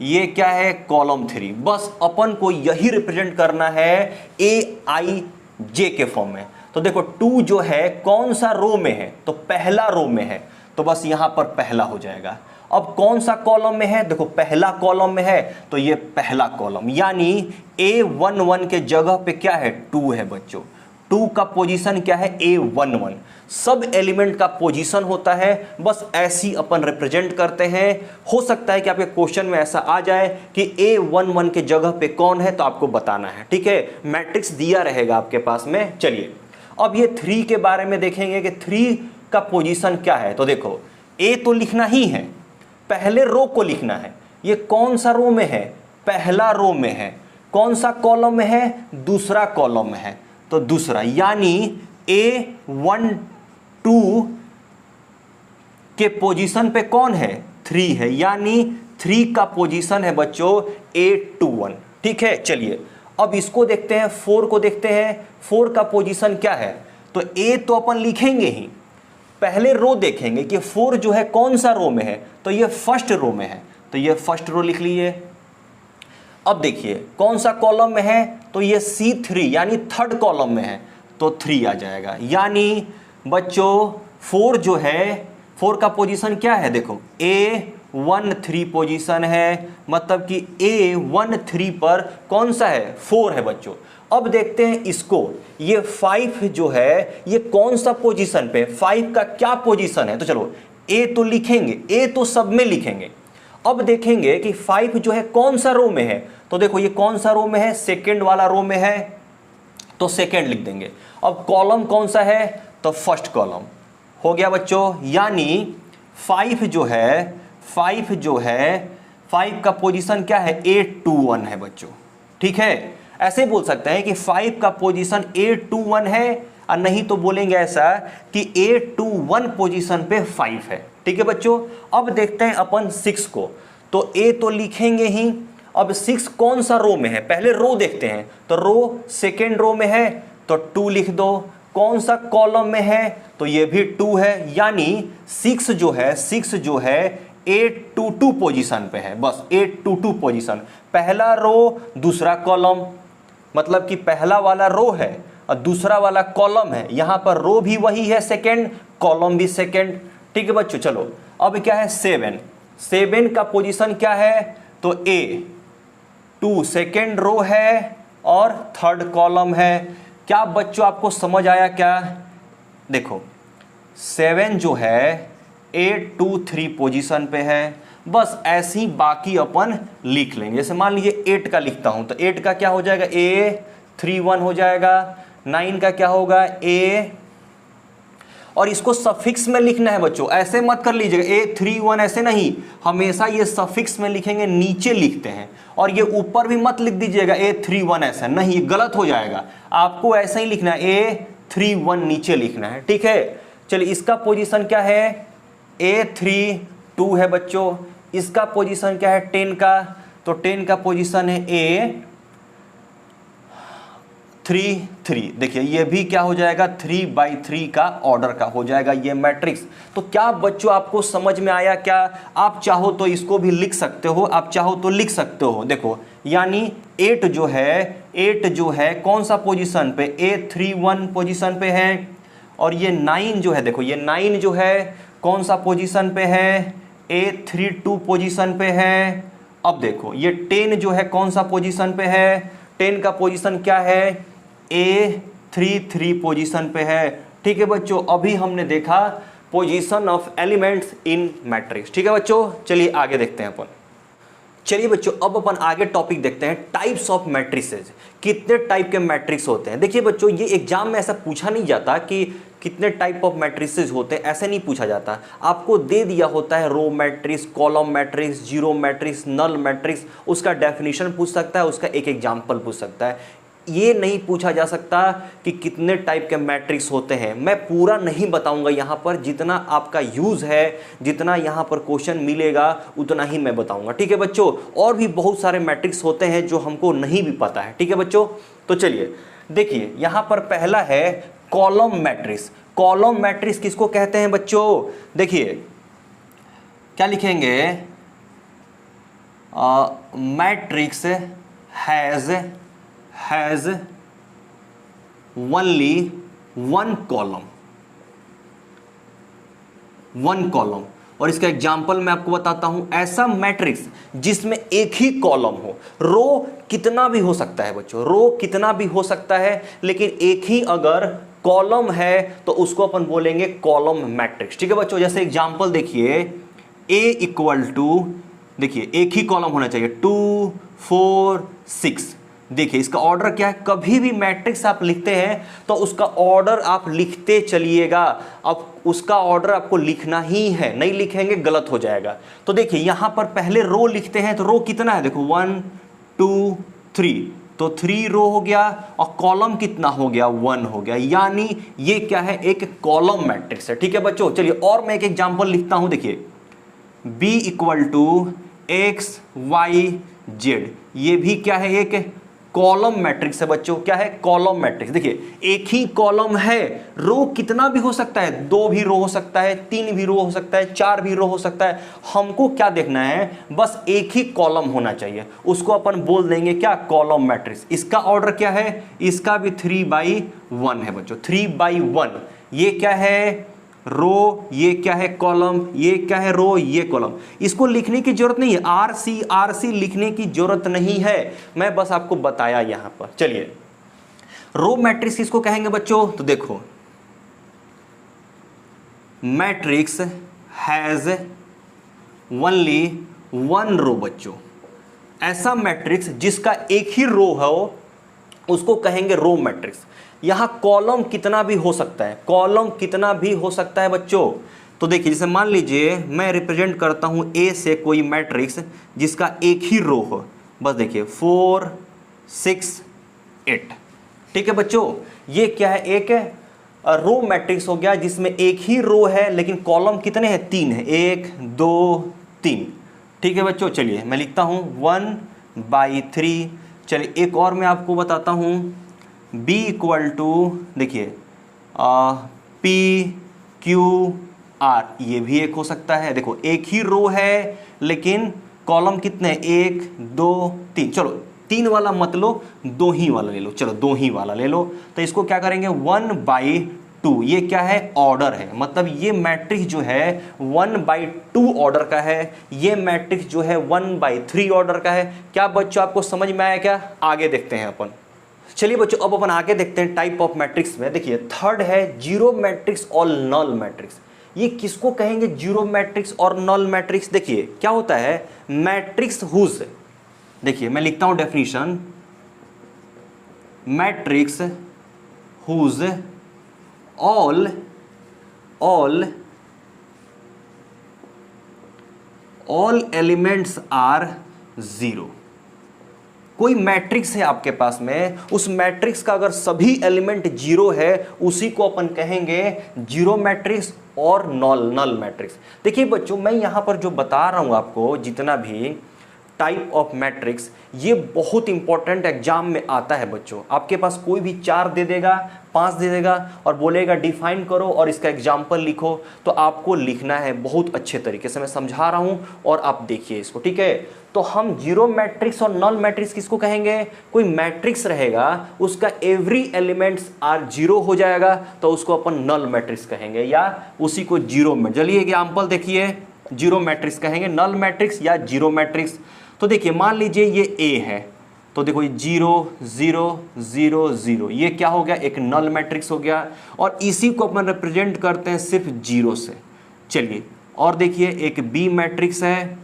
Speaker 1: ये क्या है, कॉलम 3। बस अपन को यही रिप्रेजेंट करना है ए आई जे के फॉर्म में। तो देखो 2 जो है कौन सा रो में है, तो पहला रो में है, तो बस यहां पर पहला हो जाएगा। अब कौन सा कॉलम में है, देखो पहला कॉलम में है, तो ये पहला कॉलम, यानी A11 के जगह पे क्या है, 2 है बच्चों। 2 का पोजीशन क्या है, A11। सब एलिमेंट का पोजीशन होता है, बस ऐसी अपन रिप्रेजेंट करते हैं। हो सकता है कि आपके क्वेश्चन में ऐसा आ जाए कि A11 के जगह पे कौन है, तो आपको बताना है, ठीक है। मैट्रिक्स दिया रहेगा आपके पास में। चलिए अब ये 3 के बारे में देखेंगे कि 3 का पोजीशन क्या है। तो देखो ए तो लिखना ही है, पहले रो को लिखना है। ये कौन सा रो में है, पहला रो में है। कौन सा कॉलम में है, दूसरा कॉलम में है, तो दूसरा, यानी A12 के पोजीशन पे कौन है, 3 है, यानी 3 का पोजीशन है बच्चों A21, ठीक है। चलिए अब इसको देखते हैं, 4 को देखते हैं, 4 का पोजीशन क्या है। तो ए तो अपन लिखेंगे ही, पहले रो देखेंगे कि 4 जो है कौन सा रो में है, तो ये फर्स्ट रो में है, तो ये फर्स्ट रो लिख लीजिए। अब देखिए कौन सा कॉलम में है, तो ये C3 यानी थर्ड कॉलम में है, तो 3 आ जाएगा। यानी बच्चों 4 जो है, 4 का पोजीशन क्या है, देखो A13 पोजीशन है, मतलब कि A13 पर कौन सा है, 4 है बच्चों। अब देखते हैं इसको, ये 5 जो है ये कौन सा पोजीशन पे, 5 का क्या पोजीशन है। तो चलो ए तो लिखेंगे, ए तो सब में लिखेंगे। अब देखेंगे कि 5 जो है कौन सा रो में है। तो देखो ये कौन सा रो में है, सेकेंड वाला रो में है, तो सेकेंड लिख देंगे। अब कॉलम कौन सा है, तो फर्स्ट कॉलम हो गया बच्चों। यानी 5 जो है 5 का पोजीशन क्या है, A21 है बच्चों, ठीक है। ऐसे बोल सकते हैं कि 5 का पोजीशन A21 है, और नहीं तो बोलेंगे ऐसा कि A21 पोजीशन पे 5 है, ठीक है बच्चों। अब देखते हैं अपन 6 को, तो A तो लिखेंगे ही। अब 6 कौन सा रो में है, पहले रो देखते हैं, तो रो सेकेंड रो में है, तो 2 लिख दो। कौन सा कॉलम में है, तो ये भी 2 है, यानी 6 जो है A22 पोजीशन पे है, बस A22 पोजीशन। पहला रो दूसरा कॉलम, मतलब कि पहला वाला रो है और दूसरा वाला कॉलम है। यहां पर रो भी वही है सेकेंड, कॉलम भी सेकेंड, ठीक है बच्चों। चलो अब क्या है, 7 का पोजीशन क्या है, तो A2 सेकेंड रो है और थर्ड कॉलम है। क्या बच्चों आपको समझ आया क्या, देखो 7 जो है A23 पोजीशन पे है। बस ऐसे ही बाकी अपन लिख लेंगे। जैसे मान लीजिए 8 का लिखता हूं, तो 8 का क्या हो जाएगा, A31 हो जाएगा। 9 का क्या होगा, A, और इसको सफिक्स में लिखना है बच्चों, ऐसे मत कर लीजिएगा A31 ऐसे नहीं, हमेशा ये सफिक्स में लिखेंगे, नीचे लिखते हैं। और ये ऊपर भी मत लिख दीजिएगा A31 ऐसा नहीं, ये गलत हो जाएगा। आपको ऐसा ही लिखना है, A31 नीचे लिखना है, ठीक है। चलिए इसका पोजीशन क्या है, A3 2 है बच्चों। इसका पोजीशन क्या है 10 का, तो 10 का पोजीशन है A 3 3। देखिए ये भी क्या हो जाएगा 3/3 का ऑर्डर का हो जाएगा ये मैट्रिक्स। तो क्या बच्चों आपको समझ में आया क्या? आप चाहो तो इसको भी लिख सकते हो, आप चाहो तो लिख सकते हो। देखो यानी 8 जो है कौन सा पोजीशन पे, A31 पोजीशन पे है, और ये 9 जो है, देखो ये 9 जो है कौन सा पोजीशन पे है, A32 पोजीशन पे है। अब देखो ये 10 जो है कौन सा पोजीशन पे है, 10 का पोजीशन क्या है, A33 पोजीशन पे है। ठीक है बच्चों, अभी हमने देखा position of elements in matrix. ठीक है बच्चों, चलिए आगे देखते हैं अपन। चलिए बच्चों अब अपन आगे टॉपिक देखते हैं, टाइप्स ऑफ मैट्रिसेस। कितने टाइप के मैट्रिक्स होते हैं? देखिए बच्चों ये एग्जाम में ऐसा पूछा नहीं जाता कि कितने टाइप ऑफ मैट्रिसेस होते हैं, ऐसे नहीं पूछा जाता। आपको दे दिया होता है row matrix, column matrix, zero matrix, null matrix, उसका डेफिनेशन पूछ सकता है, उसका एक एग्जाम्पल पूछ सकता है। ये नहीं पूछा जा सकता कि कितने टाइप के मैट्रिक्स होते हैं। मैं पूरा नहीं बताऊंगा यहाँ पर, जितना आपका यूज़ है, जितना यहाँ पर क्वेश्चन मिलेगा उतना ही मैं बताऊंगा। ठीक है बच्चों, और भी बहुत सारे मैट्रिक्स होते हैं जो हमको नहीं भी पता है। ठीक है बच्चों, तो चलिए देखिए यहाँ पर पहला है कॉलम मैट्रिक्स। कॉलम मैट्रिक्स किसको कहते हैं बच्चों? देखिए क्या लिखेंगे, matrix has only one column. और इसका एग्जाम्पल मैं आपको बताता हूं, ऐसा मैट्रिक्स जिसमें एक ही कॉलम हो। रो कितना भी हो सकता है बच्चों, रो कितना भी हो सकता है, लेकिन एक ही अगर कॉलम है तो उसको अपन बोलेंगे कॉलम मैट्रिक्स। ठीक है बच्चों, जैसे एग्जाम्पल देखिए A इक्वल टू, देखिए एक ही कॉलम होना चाहिए 2 4 6। देखिए इसका ऑर्डर क्या है, कभी भी मैट्रिक्स आप लिखते हैं तो उसका ऑर्डर आप लिखते चलिएगा। अब उसका ऑर्डर आपको लिखना ही है, नहीं लिखेंगे गलत हो जाएगा। तो देखिए यहां पर पहले रो लिखते हैं, तो रो कितना है, देखो 1 2 3, तो 3 रो हो गया, और कॉलम कितना हो गया, 1 हो गया। यानी ये क्या है, एक कॉलम मैट्रिक्स है। ठीक है बच्चों, चलिए और मैं एक एग्जांपल लिखता हूं। देखिए B equal to x y z, ये भी क्या है, एक कॉलम मैट्रिक्स है बच्चों। क्या है, कॉलम मैट्रिक्स। देखिए एक ही कॉलम है, रो कितना भी हो सकता है, 2 भी रो हो सकता है, 3 भी रो हो सकता है, 4 भी रो हो सकता है। हमको क्या देखना है, बस एक ही कॉलम होना चाहिए, उसको अपन बोल देंगे क्या, कॉलम मैट्रिक्स। इसका ऑर्डर क्या है, इसका भी 3/1 है बच्चों, 3/1। ये क्या है, रो, ये क्या है, कॉलम, ये क्या है, रो, ये कॉलम। इसको लिखने की जरूरत नहीं है, आर सी लिखने की जरूरत नहीं है, मैं बस आपको बताया यहां पर। चलिए रो मैट्रिक्स किसको कहेंगे बच्चों, तो देखो matrix has only one row बच्चों। ऐसा मैट्रिक्स जिसका एक ही रो हो उसको कहेंगे रो मैट्रिक्स। यहां कॉलम कितना भी हो सकता है, कॉलम कितना भी हो सकता है बच्चों। तो देखिए जैसे मान लीजिए मैं रिप्रेजेंट करता हूं ए से कोई मैट्रिक्स जिसका एक ही रो हो, बस देखिए 4 6 8। ठीक है बच्चों, ये क्या है, एक रो मैट्रिक्स हो गया जिसमें एक ही रो है, लेकिन कॉलम कितने हैं, 3 है, 1 2 3। ठीक है बच्चों, चलिए मैं लिखता हूं 1/3। चलिए एक और मैं आपको बताता हूं, B इक्वल टू, देखिए PQR, ये भी एक हो सकता है। देखो एक ही रो है लेकिन कॉलम कितने, 1 2 3। चलो 3 वाला मत लो, 2 ही वाला ले लो, चलो 2 ही वाला ले लो। तो इसको क्या करेंगे, 1/2। ये क्या है, ऑर्डर है, मतलब ये मैट्रिक्स जो है 1/2 ऑर्डर का है, ये मैट्रिक्स जो है 1/3 ऑर्डर का है। क्या बच्चों आपको समझ में आया क्या? आगे देखते हैं अपन। चलिए बच्चों अब अपन आगे देखते हैं टाइप ऑफ मैट्रिक्स में। देखिए थर्ड है जीरो मैट्रिक्स और नल मैट्रिक्स। ये किसको कहेंगे, जीरो मैट्रिक्स और नल मैट्रिक्स? देखिए क्या होता है, मैट्रिक्स हुज, देखिए मैं लिखता हूं definition, matrix whose all elements are 0। कोई मैट्रिक्स है आपके पास में, उस मैट्रिक्स का अगर सभी एलिमेंट 0 है, उसी को अपन कहेंगे जीरो मैट्रिक्स और नल मैट्रिक्स। देखिए बच्चों, मैं यहाँ पर जो बता रहा हूँ आपको, जितना भी टाइप ऑफ मैट्रिक्स, ये बहुत इंपॉर्टेंट एग्जाम में आता है बच्चों। आपके पास कोई भी 4 दे देगा, 5 दे देगा और बोलेगा डिफाइन करो और इसका एग्जाम्पल लिखो, तो आपको लिखना है बहुत अच्छे तरीके से। मैं समझा रहा हूं और आप देखिए इसको, ठीक है। तो हम जीरो मैट्रिक्स और नल मैट्रिक्स किसको कहेंगे? कोई मैट्रिक्स रहेगा उसका एवरी एलिमेंट्स आर जीरो हो जाएगा तो उसको अपन नल मैट्रिक्स कहेंगे, या उसी को जीरो में, चलिए एग्जाम्पल देखिए, जीरो मैट्रिक्स कहेंगे, नल मैट्रिक्स या जीरो मैट्रिक्स। तो देखिए मान लीजिए ये ए है, तो देखो ये 0 0 0 0, ये क्या हो गया? एक नल मैट्रिक्स हो गया, और इसी को अपन रिप्रेजेंट करते हैं सिर्फ 0 से। चलिए और देखिए एक बी मैट्रिक्स है,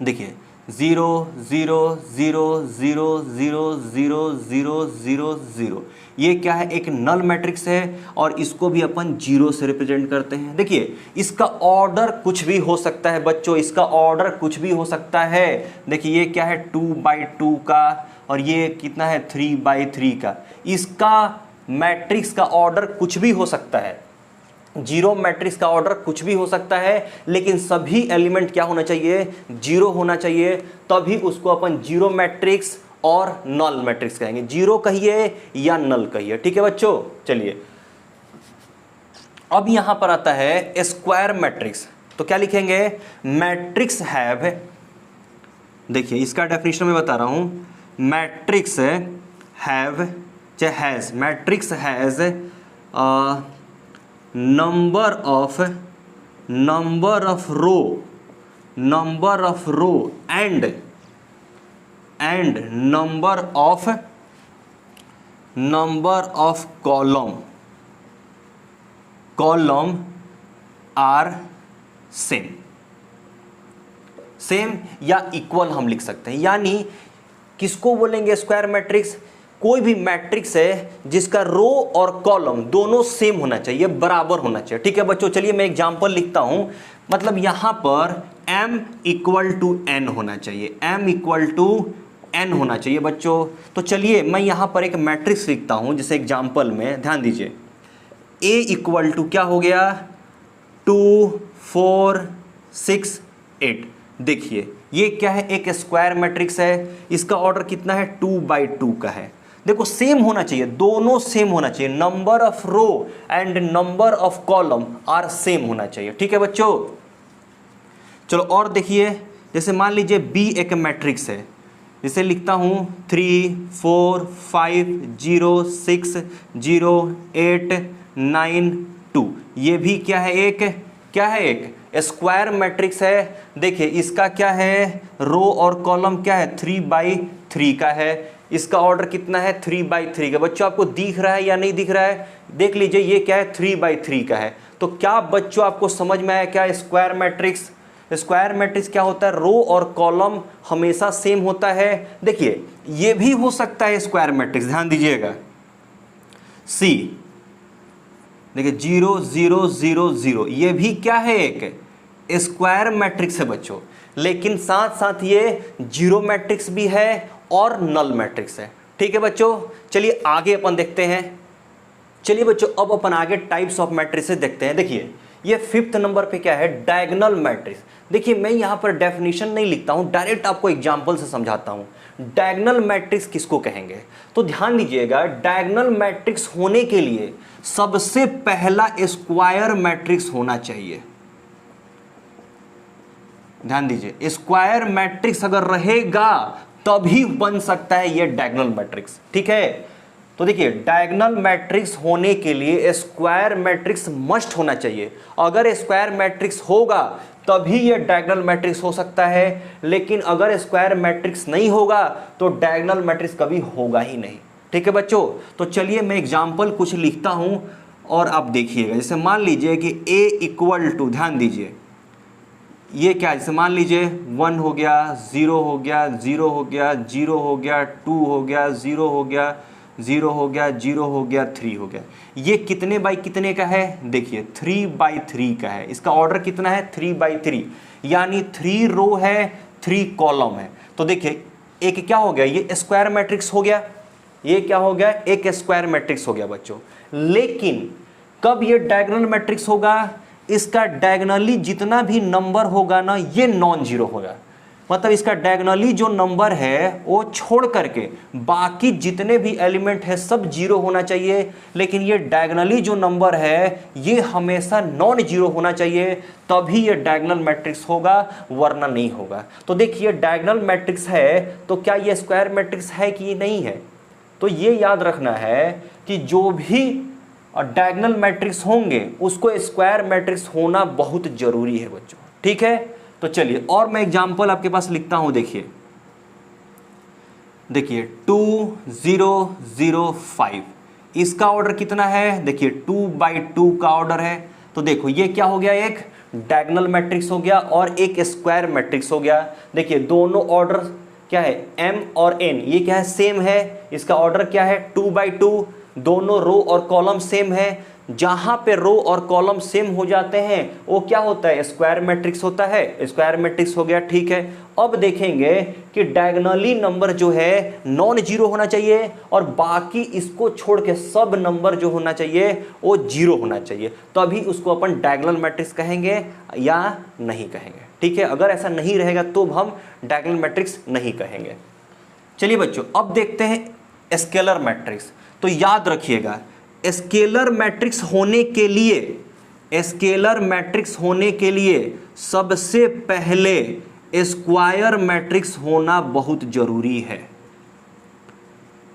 Speaker 1: देखिए 0 0 0 0 0 0 0 0 0, ये क्या है? एक नल मैट्रिक्स है और इसको भी अपन 0 से रिप्रेजेंट करते हैं। देखिए इसका ऑर्डर कुछ भी हो सकता है बच्चों, इसका ऑर्डर कुछ भी हो सकता है। देखिए ये क्या है? 2/2 का, और ये कितना है? 3/3 का। इसका मैट्रिक्स का ऑर्डर कुछ भी हो सकता है, जीरो मैट्रिक्स का ऑर्डर कुछ भी हो सकता है, लेकिन सभी एलिमेंट क्या होना चाहिए? 0 होना चाहिए, तभी उसको अपन जीरो मैट्रिक्स और नल मैट्रिक्स कहेंगे। जीरो कहिए या नल कहिए, ठीक है बच्चों। चलिए अब यहां पर आता है स्क्वायर मैट्रिक्स, तो क्या लिखेंगे? मैट्रिक्स हैव, देखिए इसका डेफिनेशन मैं बता रहा हूं, मैट्रिक्स हैव चाहे has, matrix has number of row and number of column are same या इक्वल हम लिख सकते हैं। यानी किसको बोलेंगे स्क्वायर मैट्रिक्स? कोई भी मैट्रिक्स है जिसका रो और कॉलम दोनों सेम होना चाहिए, बराबर होना चाहिए, ठीक है बच्चों। चलिए मैं एग्जांपल लिखता हूं, मतलब यहां पर m = n होना चाहिए, m = n होना चाहिए बच्चों। तो चलिए मैं यहां पर एक मैट्रिक्स लिखता हूं, जैसे एग्जांपल में ध्यान दीजिए, a = क्या हो गया? 2 4 6 8। देखिए ये क्या है? एक स्क्वायर मैट्रिक्स है, इसका ऑर्डर कितना है? 2/2 का है। देखो सेम होना चाहिए, दोनों सेम होना चाहिए, number of row and number of column are same होना चाहिए, ठीक है बच्चों। चलो और देखिए, जैसे मान लीजिए बी एक मैट्रिक्स है, जिसे लिखता हूं 3 4 5 0 6 0 8 9 2। ये भी क्या है? एक स्क्वायर मैट्रिक्स है। देखिए इसका क्या है? रो और कॉलम क्या है? 3/3 का है। इसका ऑर्डर कितना है? 3/3 का। बच्चों आपको दिख रहा है या नहीं दिख रहा है? देख लीजिए ये क्या है? 3/3 का है। तो क्या बच्चों आपको समझ में आया क्या स्क्वायर मैट्रिक्स? स्क्वायर मैट्रिक्स क्या होता है? रो और कॉलम हमेशा सेम होता है। देखिए ये भी हो सकता है स्क्वायर मैट्रिक्स, ध्यान दीजिएगा, सी देखिए 0 0 0 0, ये भी क्या है? एक स्क्वायर मैट्रिक्स है बच्चों, लेकिन साथ साथ ये जीरो मैट्रिक्स भी है और नल मैट्रिक्स है, ठीक है बच्चों। चलिए आगे अपन देखते हैं। चलिए बच्चों अब अपन आगे टाइप्स ऑफ मैट्रिसेस देखते हैं। देखिए ये 5th नंबर पे क्या है? Diagonal matrix. देखिए मैं यहां पर डेफिनेशन नहीं लिखता हूं, डायरेक्ट आपको एग्जांपल से समझाता हूं। डायगोनल मैट्रिक्स किसको कहेंगे? तो ध्यान दीजिएगा, डायगोनल मैट्रिक्स होने के लिए सबसे पहला स्क्वायर मैट्रिक्स होना चाहिए। ध्यान दीजिए, स्क्वायर मैट्रिक्स अगर रहेगा तभी बन सकता है ये डायगोनल मैट्रिक्स, ठीक है। तो देखिए डायगोनल मैट्रिक्स होने के लिए स्क्वायर मैट्रिक्स मस्ट होना चाहिए। अगर स्क्वायर मैट्रिक्स होगा तभी ये डायगोनल मैट्रिक्स हो सकता है, लेकिन अगर स्क्वायर मैट्रिक्स नहीं होगा तो डायगोनल मैट्रिक्स कभी होगा ही नहीं, ठीक है बच्चों। तो चलिए मैं एग्जांपल कुछ लिखता हूं और आप देखिएगा। जैसे मान लीजिए कि a = ध्यान दीजिए ये क्या है? जैसे मान लीजिए 1 हो गया, 0 हो गया, 0 हो गया, 0 हो गया, 2 हो गया, 0 हो गया, 0 हो गया, 0 हो गया, 3 हो गया। ये कितने बाई कितने का है? देखिए 3/3 का है। इसका ऑर्डर कितना है? 3/3, यानी 3 रो है, 3 कॉलम है। तो देखिए एक क्या हो गया? ये स्क्वायर मैट्रिक्स हो गया। ये क्या हो गया? एक स्क्वायर मैट्रिक्स हो गया बच्चों। लेकिन कब ये डायगोनल मैट्रिक्स होगा? इसका डायगोनली जितना भी नंबर होगा ना ये नॉन जीरो होगा। मतलब इसका डायगोनली जो नंबर है वो छोड़ करके बाकी जितने भी एलिमेंट है सब जीरो होना चाहिए, लेकिन ये डायगोनली जो नंबर है ये हमेशा नॉन जीरो होना चाहिए, तभी ये डायगोनल मैट्रिक्स होगा, वरना नहीं होगा। तो देखिए डायगोनल मैट्रिक्स है तो क्या ये स्क्वायर मैट्रिक्स है कि नहीं है? तो ये याद रखना है कि जो भी डायगोनल मैट्रिक्स होंगे उसको स्क्वायर मैट्रिक्स होना बहुत जरूरी है बच्चों, ठीक है। तो चलिए और मैं एग्जांपल आपके पास लिखता हूं, देखिए 2005 इसका ऑर्डर कितना है? देखिए 2/2 का ऑर्डर है। तो देखो ये क्या हो गया, एक डायगोनल मैट्रिक्स हो गया और एक स्क्वायर मैट्रिक्स हो गया। देखिए दोनों ऑर्डर क्या है, m और n ये क्या है, सेम है। इसका ऑर्डर क्या है, 2/2। दोनों रो और कॉलम सेम है। जहां पे रो और कॉलम सेम हो जाते हैं वो क्या होता है, स्क्वायर मैट्रिक्स होता है। स्क्वायर मैट्रिक्स हो गया, ठीक है। अब देखेंगे कि डायगोनली नंबर जो है नॉन जीरो होना चाहिए और बाकी इसको छोड़ के सब नंबर जो होना चाहिए वो जीरो होना चाहिए, तभी उसको अपन डायगोनल मैट्रिक्स कहेंगे या नहीं कहेंगे, ठीक है। अगर ऐसा नहीं रहेगा तो हम डायगोनल मैट्रिक्स नहीं कहेंगे। चलिए बच्चों अब देखते हैं स्केलर मैट्रिक्स। तो याद रखिएगा स्केलर मैट्रिक्स होने के लिए सबसे पहले स्क्वायर मैट्रिक्स होना बहुत जरूरी है।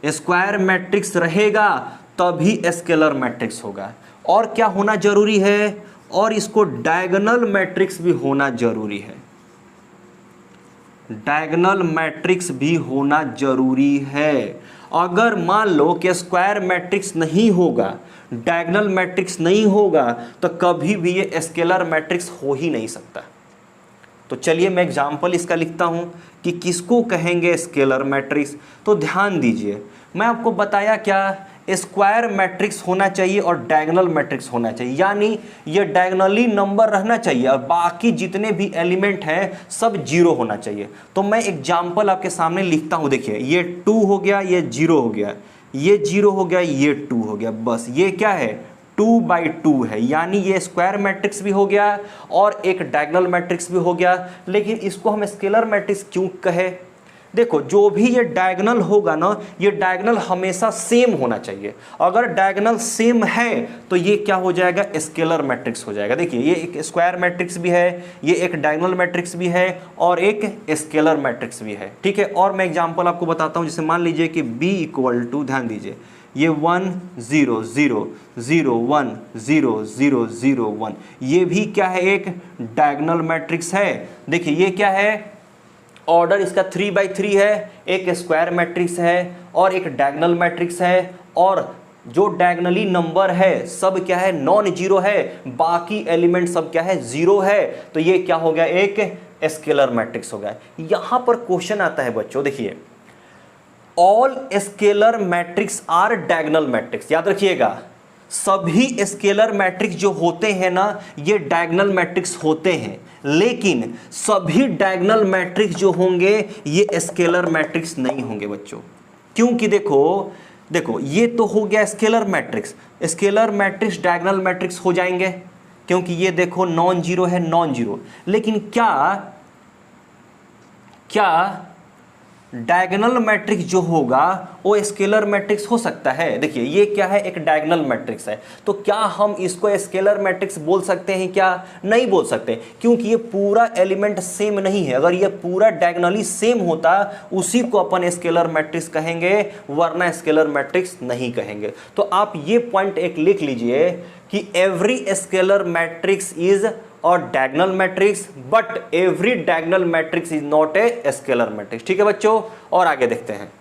Speaker 1: स्क्वायर मैट्रिक्स रहेगा तभी स्केलर मैट्रिक्स होगा। और क्या होना जरूरी है, और इसको डायगोनल मैट्रिक्स भी होना जरूरी है। डायगोनल मैट्रिक्स भी होना जरूरी है। अगर मान लो कि स्क्वायर मैट्रिक्स नहीं होगा, डायगोनल मैट्रिक्स नहीं होगा, तो कभी भी ये स्केलर मैट्रिक्स हो ही नहीं सकता। तो चलिए मैं एग्जांपल इसका लिखता हूं कि किसको कहेंगे स्केलर मैट्रिक्स। तो ध्यान दीजिए, मैं आपको बताया क्या, स्क्वायर मैट्रिक्स होना चाहिए और डायगोनल मैट्रिक्स होना चाहिए, यानी ये डायगोनली नंबर रहना चाहिए और बाकी जितने भी एलिमेंट हैं सब जीरो होना चाहिए। तो मैं एग्जांपल आपके सामने लिखता हूं, देखिए ये 2 हो गया, ये 0 हो गया, ये 0 हो गया, ये 2 हो गया, बस ये क्या है 2/2 है, यानी ये स्क्वायर मैट्रिक्स भी हो गया और एक डायगोनल मैट्रिक्स भी हो गया। लेकिन इसको हम स्केलर मैट्रिक्स क्यों कहे? देखो जो भी ये डायगोनल होगा ना, ये डायगोनल हमेशा सेम होना चाहिए। अगर डायगोनल सेम है तो ये क्या हो जाएगा, स्केलर मैट्रिक्स हो जाएगा। देखिए ये एक स्क्वायर मैट्रिक्स भी है, ये एक डायगोनल मैट्रिक्स भी है और एक स्केलर मैट्रिक्स भी है, ठीक है। और मैं एग्जांपल आपको बताता हूं, जैसे मान लीजिए कि b = ध्यान दीजिए ये 1 0 0 0 1 0 0 0 1, ये भी क्या है, एक डायगोनल मैट्रिक्स है। देखिए ये क्या है, ऑर्डर इसका 3/3 है, एक स्क्वायर मैट्रिक्स है और एक डायगोनल मैट्रिक्स है, और जो डायगोनली नंबर है सब क्या है, नॉन जीरो है, बाकी एलिमेंट सब क्या है, जीरो है। तो ये क्या हो गया, एक स्केलर मैट्रिक्स हो गया। यहां पर क्वेश्चन आता है बच्चों, देखिए all scalar matrix are diagonal matrix. याद रखिएगा सभी स्केलर मैट्रिक्स जो होते हैं ना ये डायगोनल मैट्रिक्स होते हैं, लेकिन सभी डायगोनल मैट्रिक्स जो होंगे ये स्केलर मैट्रिक्स नहीं होंगे बच्चों। क्योंकि देखो ये तो हो गया scalar matrix, scalar matrix diagonal matrix हो जाएंगे क्योंकि ये देखो नॉन जीरो है, नॉन जीरो। लेकिन क्या डायगोनल मैट्रिक्स जो होगा वो स्केलर मैट्रिक्स हो सकता है? देखिए ये क्या है, एक डायगोनल मैट्रिक्स है, तो क्या हम इसको स्केलर मैट्रिक्स बोल सकते हैं क्या? नहीं बोल सकते, क्योंकि ये पूरा एलिमेंट सेम नहीं है। अगर ये पूरा डायगोनली सेम होता उसी को अपन स्केलर मैट्रिक्स कहेंगे, वरना स्केलर मैट्रिक्स नहीं कहेंगे। तो आप ये पॉइंट एक लिख लीजिए कि एवरी स्केलर मैट्रिक्स इज और diagonal matrix, but every diagonal matrix is not a scalar matrix. ठीक है बच्चों, और आगे देखते हैं।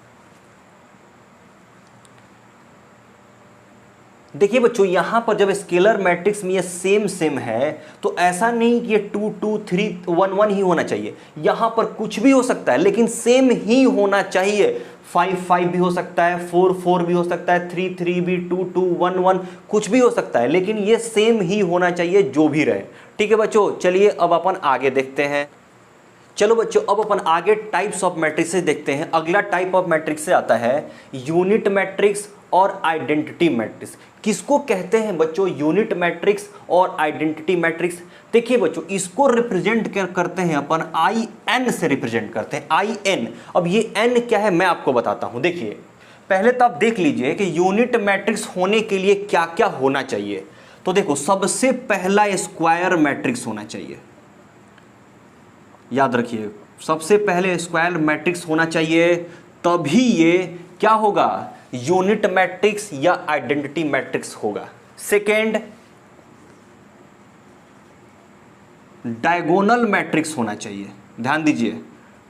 Speaker 1: देखिए बच्चों यहां पर जब स्केलर मैट्रिक्स में ये सेम है तो ऐसा नहीं कि ये 2 2 3 1 1 ही होना चाहिए। यहां पर कुछ भी हो सकता है लेकिन सेम ही होना चाहिए। 5 5 भी हो सकता है, 4 4 भी हो सकता है, 3 3 भी, 2 2 1 1 कुछ भी हो सकता है, लेकिन ये सेम ही होना चाहिए जो भी रहे। ठीक है बच्चों, चलिए अब अपन आगे देखते हैं। चलो बच्चों, अब अपन आगे टाइप्स ऑफ मैट्रिक्सेस देखते हैं। अगला टाइप ऑफ मैट्रिक्स से आता है यूनिट मैट्रिक्स और आइडेंटिटी मैट्रिक्स। किसको कहते हैं बच्चों यूनिट मैट्रिक्स और आइडेंटिटी मैट्रिक्स? देखिए बच्चों, इसको रिप्रेजेंट करते हैं अपन आई एन से रिप्रेजेंट करते हैं, आई एन। अब ये एन क्या है मैं आपको बताता हूं। देखिए पहले तो आप देख लीजिए कि यूनिट मैट्रिक्स होने के लिए क्या क्या होना चाहिए। तो देखो, सबसे पहला स्क्वायर मैट्रिक्स होना चाहिए, याद रखिए, सबसे पहले स्क्वायर मैट्रिक्स होना चाहिए, तभी ये क्या होगा, यूनिट मैट्रिक्स या आइडेंटिटी मैट्रिक्स होगा। सेकेंड, डायगोनल मैट्रिक्स होना चाहिए, ध्यान दीजिए,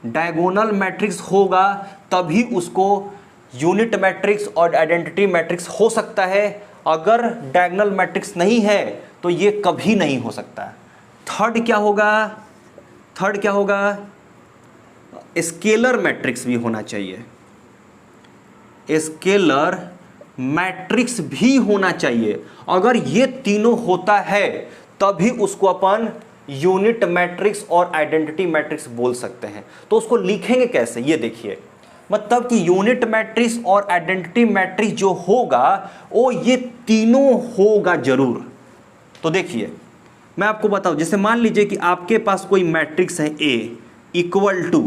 Speaker 1: डायगोनल मैट्रिक्स होगा तभी उसको यूनिट मैट्रिक्स और आइडेंटिटी मैट्रिक्स हो सकता है। अगर डायगोनल मैट्रिक्स नहीं है तो ये कभी नहीं हो सकता। थर्ड क्या होगा, स्केलर मैट्रिक्स भी होना चाहिए, स्केलर मैट्रिक्स भी होना चाहिए। अगर ये तीनों होता है तभी उसको अपन यूनिट मैट्रिक्स और आइडेंटिटी मैट्रिक्स बोल सकते हैं। तो उसको लिखेंगे कैसे, ये देखिए, मतलब कि यूनिट मैट्रिक्स और आइडेंटिटी मैट्रिक्स जो होगा वो ये तीनों होगा जरूर। तो देखिए मैं आपको बताऊं, जैसे मान लीजिए कि आपके पास कोई मैट्रिक्स है A इक्वल टू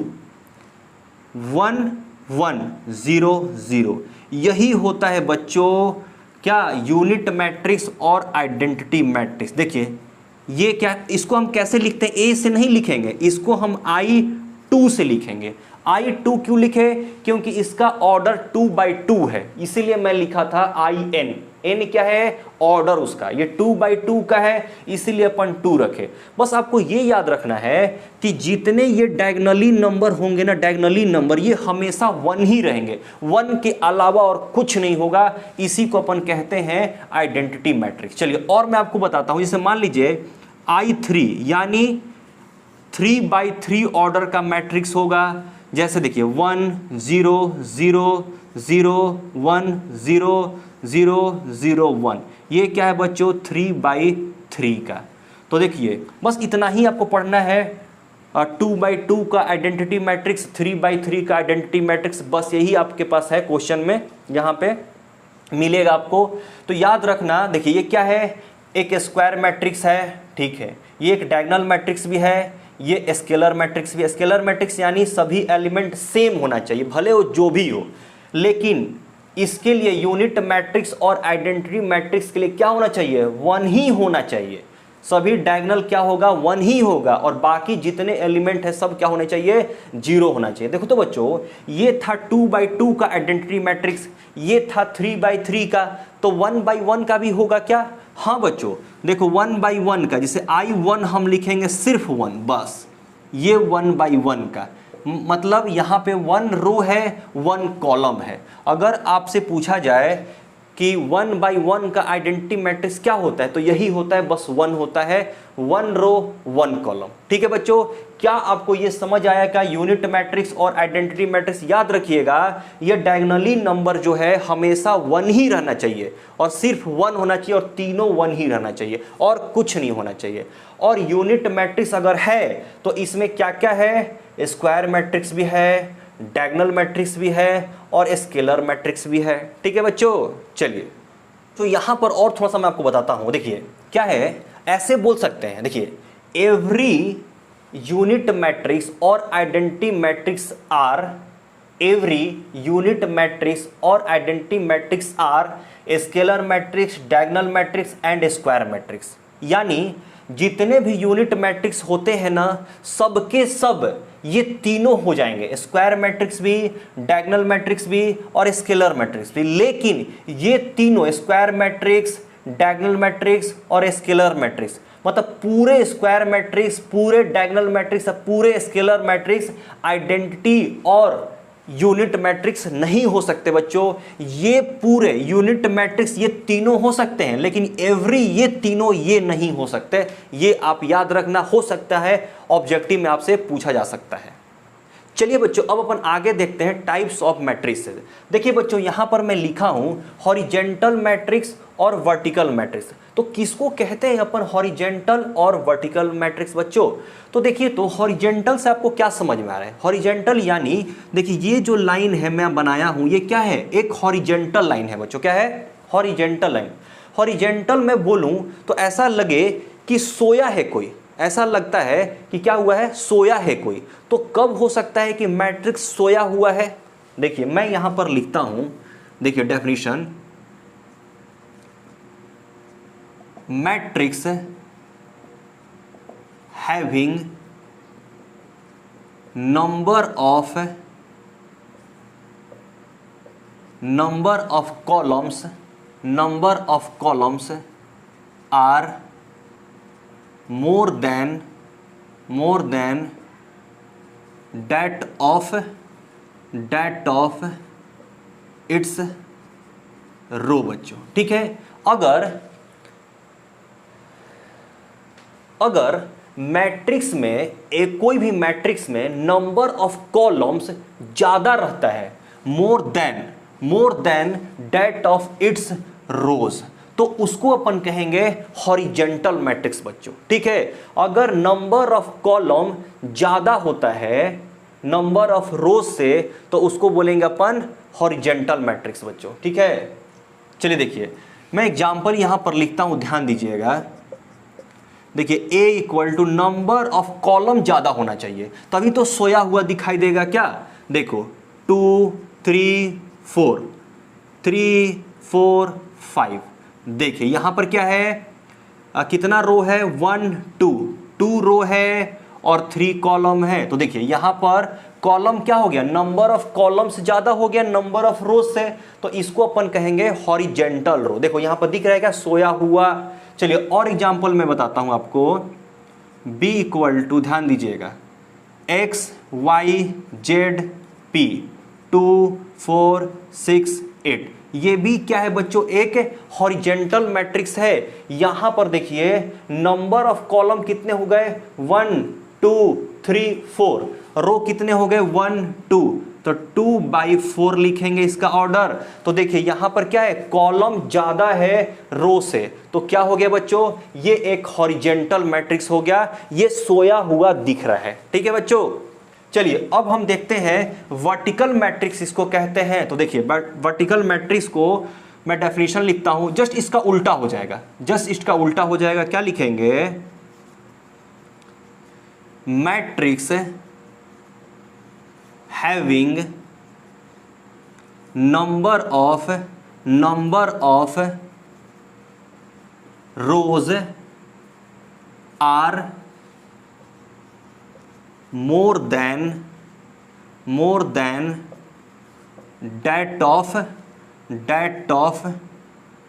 Speaker 1: 1 1 0 0, यही होता है बच्चों क्या, यूनिट मैट्रिक्स और आइडेंटिटी मैट्रिक्स। देखिए ये क्या, इसको हम कैसे लिखते हैं, A से नहीं लिखेंगे, इसको हम I2 से लिखेंगे। I2 क्यों लिखे, क्योंकि इसका ऑर्डर 2/2 है, इसीलिए मैं लिखा था IN। n क्या है, ऑर्डर उसका, ये 2/2 का है, इसीलिए अपन 2 रखे। बस आपको ये याद रखना है कि जितने ये डायगोनली नंबर होंगे ना, डायगोनली नंबर ये हमेशा 1 ही रहेंगे, 1 के अलावा और कुछ नहीं होगा। इसी को अपन कहते हैं आइडेंटिटी मैट्रिक्स। चलिए और मैं आपको बताता हूं, जैसे मान लीजिए I3 यानी 3/3 ऑर्डर का मैट्रिक्स होगा। जैसे देखिए 1 0 0 0 1 0 0 0 1, ये क्या है बच्चों, 3/3 का। तो देखिए बस इतना ही आपको पढ़ना है, 2/2 का आइडेंटिटी मैट्रिक्स, 3/3 का आइडेंटिटी मैट्रिक्स, बस यही आपके पास है क्वेश्चन में, यहाँ पे मिलेगा आपको। तो याद रखना, देखिए ये क्या है, एक स्क्वायर मैट्रिक्स है, ठीक है, ये एक डायगोनल मैट्रिक्स भी है, ये स्केलर मैट्रिक्स भी। स्केलर मैट्रिक्स यानी सभी एलिमेंट सेम होना चाहिए, भले वो जो भी हो, लेकिन इसके लिए यूनिट मैट्रिक्स और आइडेंटिटी मैट्रिक्स के लिए क्या होना चाहिए, 1 ही होना चाहिए। सभी डायगोनल क्या होगा, 1 ही होगा, और बाकी जितने एलिमेंट है सब क्या होने चाहिए, 0 होना चाहिए। देखो तो बच्चों, ये था 2/2 का आइडेंटिटी मैट्रिक्स, ये था 3/3 का, तो 1/1 का भी होगा क्या, हाँ बच्चों देखो 1/1 का, जैसे I1 हम लिखेंगे सिर्फ 1, बस ये 1/1 का, मतलब यहाँ पे 1 रो है 1 कॉलम है। अगर आपसे पूछा जाए कि 1/1 का आइडेंटिटी मैट्रिक्स क्या होता है, तो यही होता है, बस 1 होता है, 1 रो 1 कॉलम। ठीक है बच्चों, क्या आपको ये समझ आया क्या, यूनिट मैट्रिक्स और आइडेंटिटी मैट्रिक्स? याद रखिएगा ये डायगोनली नंबर जो है हमेशा 1 ही रहना चाहिए, और सिर्फ 1 होना चाहिए, और तीनों 1 ही रहना चाहिए, और कुछ नहीं होना चाहिए। और यूनिट मैट्रिक्स अगर है तो इसमें क्या क्या है, स्क्वायर मैट्रिक्स भी है, डायगोनल मैट्रिक्स भी है, और स्केलर मैट्रिक्स भी है। ठीक है बच्चों, चलिए तो यहां पर और थोड़ा सा मैं आपको बताता हूं। देखिए क्या है, ऐसे बोल सकते हैं, देखिए एवरी यूनिट मैट्रिक्स और identity matrix are, every unit matrix और identity matrix are scalar matrix, diagonal matrix and square matrix. यानी जितने भी यूनिट मैट्रिक्स होते हैं ना, सबके सब ये तीनों हो जाएंगे, स्क्वायर मैट्रिक्स भी, डायगोनल मैट्रिक्स भी, और स्केलर मैट्रिक्स भी। लेकिन ये तीनों स्क्वायर मैट्रिक्स, डायगोनल मैट्रिक्स और स्केलर मैट्रिक्स, मतलब पूरे स्क्वायर मैट्रिक्स, पूरे डायगोनल मैट्रिक्स, पूरे स्केलर मैट्रिक्स आइडेंटिटी और यूनिट मैट्रिक्स नहीं हो सकते बच्चों। ये पूरे यूनिट मैट्रिक्स ये तीनों हो सकते हैं, लेकिन एवरी ये तीनों ये नहीं हो सकते। ये आप याद रखना, हो सकता है ऑब्जेक्टिव में आपसे पूछा जा सकता है। चलिए बच्चों अब अपन आगे देखते हैं टाइप्स ऑफ मैट्रिक्सेस। देखिए बच्चों यहां पर मैं लिखा हूं हॉरिजेंटल मैट्रिक्स और वर्टिकल मैट्रिक्स। तो किसको कहते हैं अपन हॉरिजेंटल और वर्टिकल मैट्रिक्स बच्चों? तो देखिए तो हॉरिजेंटल से आपको क्या समझ में आ रहा है? हॉरिजेंटल यानी देखिए ये जो लाइन है मैं बनाया हूं ये क्या है? एक हॉरिजेंटल लाइन है बच्चों। क्या है? Horizontal line. हॉरिजेंटल में बोलूं तो ऐसा लगे कि सोया है कोई, ऐसा लगता है कि क्या हुआ है? सोया है कोई। तो कब हो सकता है कि मैट्रिक्स सोया हुआ है? देखिए मैं यहां पर लिखता हूं, देखिए definition, matrix having number of columns are more than that of its row बच्चों। ठीक है, अगर मैट्रिक्स में कोई भी मैट्रिक्स में नंबर ऑफ कॉलम्स ज्यादा रहता है more than that of its rows, तो उसको अपन कहेंगे हॉरिजेंटल मैट्रिक्स बच्चों। ठीक है, अगर नंबर ऑफ कॉलम ज्यादा होता है नंबर ऑफ रोज से तो उसको बोलेंगे अपन हॉरिजेंटल मैट्रिक्स बच्चों। ठीक है, चलिए देखिए मैं एग्जांपल यहां पर लिखता हूं, ध्यान दीजिएगा। देखिए A equal to number of column ज्यादा होना चाहिए तभी तो सोया हुआ दिखाई देगा। क्या? देखो 2 3 4 3 4 5। देखिए यहां पर क्या है? कितना रो है? 1 2 रो है और 3 कॉलम है। तो देखिए यहां पर कॉलम क्या हो गया? नंबर ऑफ कॉलम्स ज्यादा हो गया नंबर ऑफ रोज से, तो इसको अपन कहेंगे हॉरिजेंटल रो। देखो यहां पर दिख रहा है क्या? सोया हुआ। चलिए और एग्जांपल मैं बताता हूं आपको। B इक्वल टू, ध्यान दीजिएगा, X Y Z P 2 4 6 8। ये भी क्या है बच्चों? एक हॉरिजेंटल मैट्रिक्स है। यहां पर देखिए नंबर ऑफ कॉलम कितने हो गए? 1 2 3 4। रो कितने हो गए? 1 2, तो 2/4 लिखेंगे इसका ऑर्डर। तो देखिए यहां पर क्या है? कॉलम ज्यादा है रो से, तो क्या हो गया बच्चों? ये एक हॉरिजेंटल मैट्रिक्स हो गया, ये सोया हुआ दिख रहा है। ठीक है बच्चों, चलिए अब हम देखते हैं वर्टिकल मैट्रिक्स इसको कहते हैं। तो देखिए वर्टिकल मैट्रिक्स को मैं डेफिनेशन लिखता हूं, जस्ट इसका उल्टा हो जाएगा। क्या लिखेंगे? Matrix having number of rows are more than that of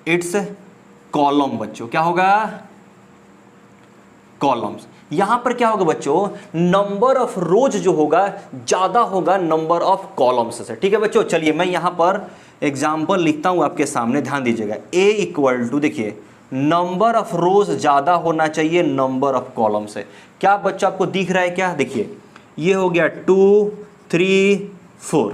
Speaker 1: its column बच्चों। क्या होगा? कॉलम्स। यहां पर क्या होगा बच्चों? नंबर ऑफ रोज जो होगा ज्यादा होगा नंबर ऑफ कॉलम्स से। ठीक है बच्चों, चलिए मैं यहां पर एग्जांपल लिखता हूं आपके सामने, ध्यान दीजिएगा। A इक्वल टू, देखिए नंबर ऑफ रोज ज्यादा होना चाहिए नंबर ऑफ कॉलम से। क्या बच्चा आपको दिख रहा है क्या? देखिए ये हो गया 2 3 4।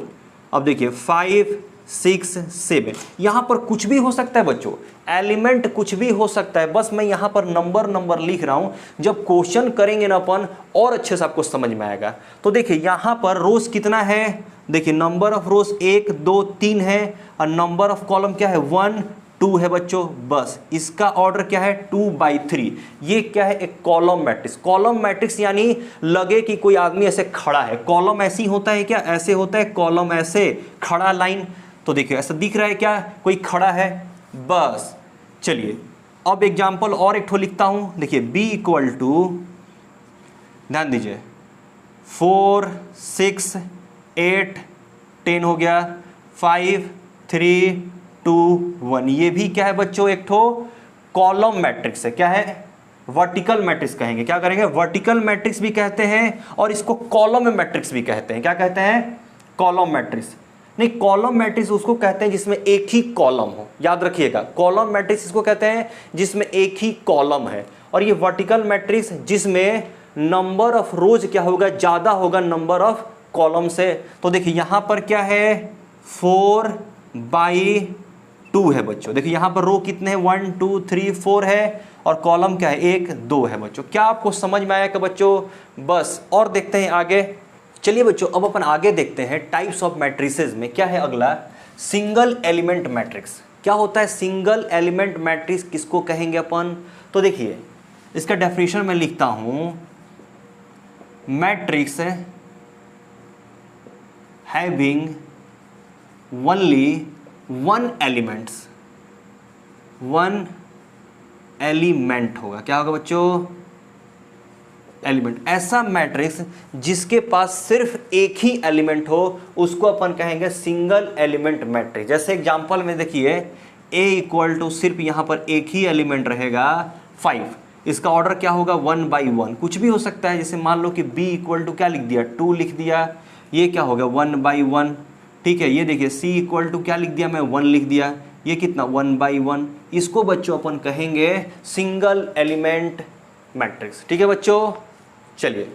Speaker 1: अब देखिए 5 6 7। यहां पर कुछ भी हो सकता है बच्चों, एलिमेंट कुछ भी हो सकता है, बस मैं यहां पर नंबर लिख रहा हूं। जब क्वेश्चन करेंगे ना अपन और अच्छे से आपको समझ में आएगा। तो देखिए यहां पर रोज कितना है? देखिए नंबर ऑफ रोज 1 2 3 है और नंबर ऑफ कॉलम क्या है? 1 2 है बच्चों। बस इसका ऑर्डर क्या है? 2/3। ये क्या है? एक कॉलम मैट्रिक्स। कॉलम मैट्रिक्स यानी लगे कि कोई आदमी ऐसे खड़ा है। कॉलम ऐसी होता है क्या? ऐसे होता है कॉलम, ऐसे खड़ा लाइन। तो देखिए ऐसा दिख रहा है क्या? कोई खड़ा है। बस चलिए अब एग्जांपल और एक ठो लिखता हूं। देखिए B इक्वल टू, ध्यान दीजिए, 4 6 8 10 हो गया, 5 3 2 1। ये भी क्या है बच्चों? एक ठो कॉलम मैट्रिक्स है। क्या है? वर्टिकल मैट्रिक्स कहेंगे। क्या करेंगे? वर्टिकल मैट्रिक्स भी कहते हैं और इसको कॉलम मैट्रिक्स भी कहते हैं। क्या कहते हैं? Column matrix. नहीं, कॉलम मैट्रिक्स उसको कहते हैं जिसमें एक ही कॉलम हो, याद रखिएगा। कॉलम मैट्रिक्स इसको कहते हैं जिसमें एक ही कॉलम है, और ये वर्टिकल मैट्रिक्स जिसमें नंबर ऑफ रोज क्या होगा? ज्यादा होगा नंबर ऑफ कॉलम से। तो देखिए यहाँ पर क्या है 4/2 है बच्चों। देखिए यहाँ पर रो कितने हैं 1 2 3 4 है और कॉलम क्या है 1 2 है बच्चों। क्या आपको समझ में आया कि बच्चों? बस और देखते हैं आगे। चलिए बच्चों अब अपन आगे देखते हैं टाइप्स ऑफ मैट्रिसेस में क्या है अगला, सिंगल एलिमेंट मैट्रिक्स। क्या होता है सिंगल एलिमेंट मैट्रिक्स, किसको कहेंगे अपन? तो देखिए इसका डेफिनेशन मैं लिखता हूं, matrix having only one element होगा। क्या होगा बच्चों? एलिमेंट। ऐसा मैट्रिक्स जिसके पास सिर्फ एक ही एलिमेंट हो उसको अपन कहेंगे सिंगल एलिमेंट मैट्रिक्स। जैसे एग्जांपल में देखिए A इक्वल टू सिर्फ यहां पर एक ही एलिमेंट रहेगा 5, इसका ऑर्डर क्या होगा 1/1, कुछ भी हो सकता है। जैसे मान लो कि B इक्वल टू क्या लिख दिया 2 लिख दिया, ये क्या हो गया 1/1। ठीक है, ये देखिए C इक्वल टू क्या लिख दिया मैं 1 लिख दिया, ये कितना 1/1। इसको बच्चों अपन कहेंगे सिंगल एलिमेंट मैट्रिक्स। ठीक है बच्चों, चलिए